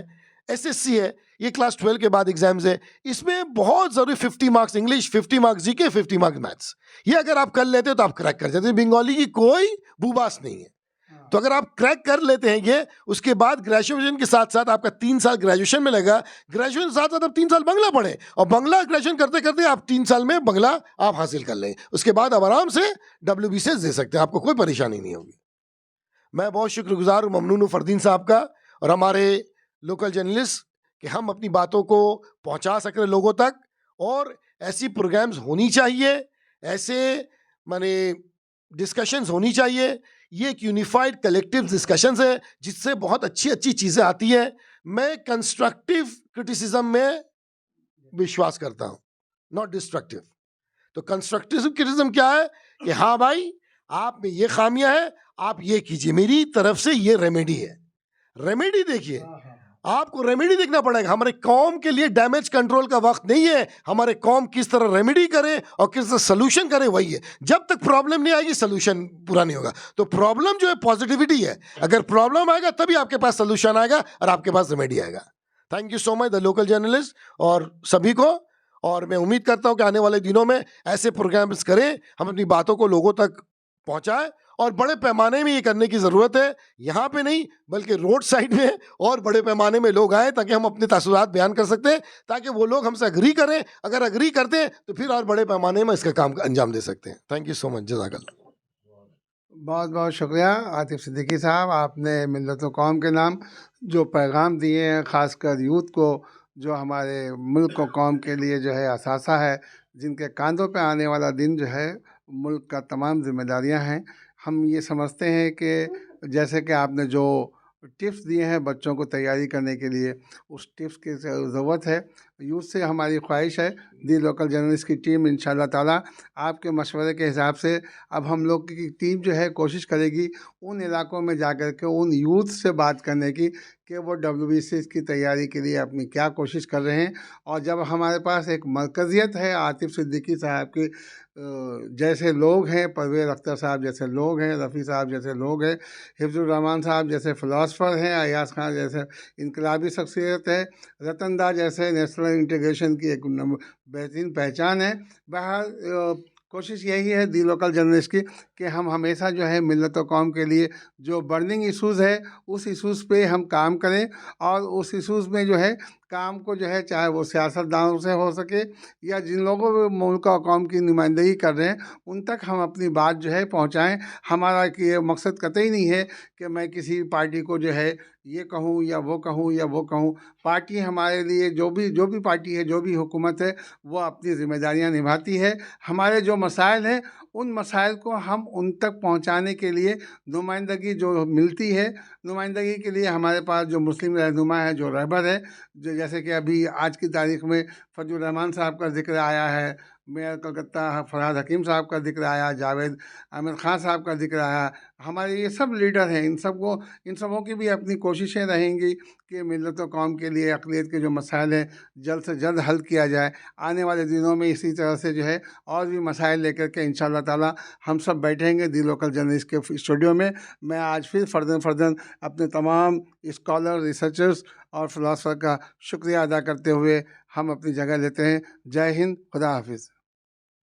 SSC है, ये क्लास 12 के बाद एग्जाम्स है। इसमें बहुत जरूरी 50 marks English, 50 marks GK, 50 marks maths, ये अगर आप कर लेते हो तो आप क्रैक कर जाते हैं। बंगाली की कोई बुबास नहीं है, तो अगर आप क्रैक कर लेते हैं ये, उसके बाद ग्रेजुएशन के साथ साथ आपका 3 साल ग्रेजुएशन में लगा, ग्रेजुएशन के साथ साथ आप 3 साल बांग्ला पढ़े, और बांग्ला ग्रेजुएशन करते करते आप 3 साल में बांग्ला आप हासिल कर लें, उसके बाद आप आराम से WBCS दे सकते हैं, आपको कोई परेशानी नहीं होगी। मैं बहुत शुक्रगुजार हूँ ममनून फरदीन साहब का और हमारे लोकल जर्नलिस्ट कि हम अपनी बातों को पहुंचा सक रहे लोगों तक, और ऐसी प्रोग्राम्स होनी चाहिए, ऐसे माने डिस्कशंस होनी चाहिए। ये एक यूनिफाइड कलेक्टिव डिस्कशंस है जिससे बहुत अच्छी अच्छी चीज़ें आती हैं। मैं कंस्ट्रक्टिव क्रिटिसिज्म में विश्वास करता हूँ, नॉट डिस्ट्रक्टिव। तो कंस्ट्रक्टिव क्रिटिसिज्म क्या है कि हाँ भाई, आप में ये खामियां है, आप ये कीजिए, मेरी तरफ से ये रेमेडी है, रेमेडी देखिए, आपको रेमेडी देखना पड़ेगा। हमारे कौम के लिए डैमेज कंट्रोल का वक्त नहीं है, हमारे कौम किस तरह रेमेडी करे और किस तरह सोल्यूशन करे वही है। जब तक प्रॉब्लम नहीं आएगी सोल्यूशन पूरा नहीं होगा। तो प्रॉब्लम जो है पॉजिटिविटी है, अगर प्रॉब्लम आएगा तभी आपके पास सोल्यूशन आएगा और आपके पास रेमेडी आएगा। Thank you so much the local journalist और सभी को, और मैं उम्मीद करता हूं कि आने वाले दिनों में ऐसे प्रोग्राम्स करें, हम अपनी बातों को लोगों तक पहुंचाएं, और बड़े पैमाने में ये करने की ज़रूरत है। यहाँ पे नहीं बल्कि रोड साइड में और बड़े पैमाने में लोग आए ताकि हम अपने तासुरात बयान कर सकते हैं, ताकि वो लोग हमसे अग्री करें। अगर अग्री करते हैं तो फिर और बड़े पैमाने में इसका काम अंजाम दे सकते हैं। थैंक यू सो मच, जज़ाकल्लाह। बहुत बहुत शुक्रिया आतिफ सिद्दीकी साहब, आपने मिल्लत कौम के नाम जो पैगाम दिए हैं, ख़ासकर यूथ को, जो हमारे मुल्क और कौम के लिए जो है असासा है, जिनके कांधों पे आने वाला दिन जो है मुल्क का तमाम जिम्मेदारियां हैं। हम ये समझते हैं कि जैसे कि आपने जो टिप्स दिए हैं बच्चों को तैयारी करने के लिए, उस टिप्स की ज़रूरत है। यूथ से हमारी ख्वाहिश है, दी लोकल जर्नलिस्ट की टीम इंशाल्लाह ताला आपके मशवरे के हिसाब से अब हम लोग की टीम जो है कोशिश करेगी उन इलाकों में जा कर के उन यूथ से बात करने की कि वो WBCS की तैयारी के लिए अपनी क्या कोशिश कर रहे हैं। और जब हमारे पास एक मरकज़ियत है आतिफ सिद्दीकी साहब की जैसे लोग हैं, परवेज़ अख्तर साहब जैसे लोग हैं, रफ़ी साहब जैसे लोग हैं, हिफ्ज़ुर रहमान साहब जैसे फ़िलासफ़र हैं, अयाज़ खान जैसे इनकलाबी शख्सियत है, रतन दा जैसे नेशनल इंटीग्रेशन की एक बेहतरीन पहचान है। बहरहाल कोशिश यही है दी लोकल जर्नलिस्ट की कि हम हमेशा जो है मिल्लत व कौम के लिए जो बर्निंग इशूज़ है उस इशूज़ पे हम काम करें, और उस इशूज़ में जो है काम को जो है चाहे वो सियासतदानों से हो सके या जिन लोगों को मुल्क और कौम की नुमाइंदगी कर रहे हैं उन तक हम अपनी बात जो है पहुँचाएँ। हमारा कि ये मकसद कतई नहीं है कि मैं किसी पार्टी को जो है ये कहूँ या वो कहूँ या वो कहूँ। पार्टी हमारे लिए जो भी पार्टी है, जो भी हुकूमत है, वो अपनी ज़िम्मेदारियाँ निभाती है। हमारे जो मसाइल हैं उन मसाइल को हम उन तक पहुंचाने के लिए नुमाइंदगी जो मिलती है, नुमाइंदगी के लिए हमारे पास जो मुस्लिम रहनुमा है, जो रहबर है, जो जैसे कि अभी आज की तारीख़ में फजलुर रहमान साहब का ज़िक्र आया है, मेयर कलकत्ता फरहाद हकीम साहब का ज़िक्र आया, जावेद आमिर ख़ान साहब का ज़िक्र आया, हमारे ये सब लीडर हैं। इन सबों की भी अपनी कोशिशें रहेंगी कि मिल्लत व कौम के लिए अक़लियत के जो मसाइल हैं जल्द से जल्द हल किया जाए। आने वाले दिनों में इसी तरह से जो है और भी मसाइल लेकर के इंशाअल्लाह ताला हम सब बैठेंगे दी लोकल जर्नलिस्ट के स्टूडियो में। मैं आज फिर फ़र्दन अपने तमाम स्कॉलर, रिसर्चर्स और फ़िलासफ़र का शुक्रिया अदा करते हुए हम अपनी जगह लेते हैं। जय हिंद, खुदा हाफिज़।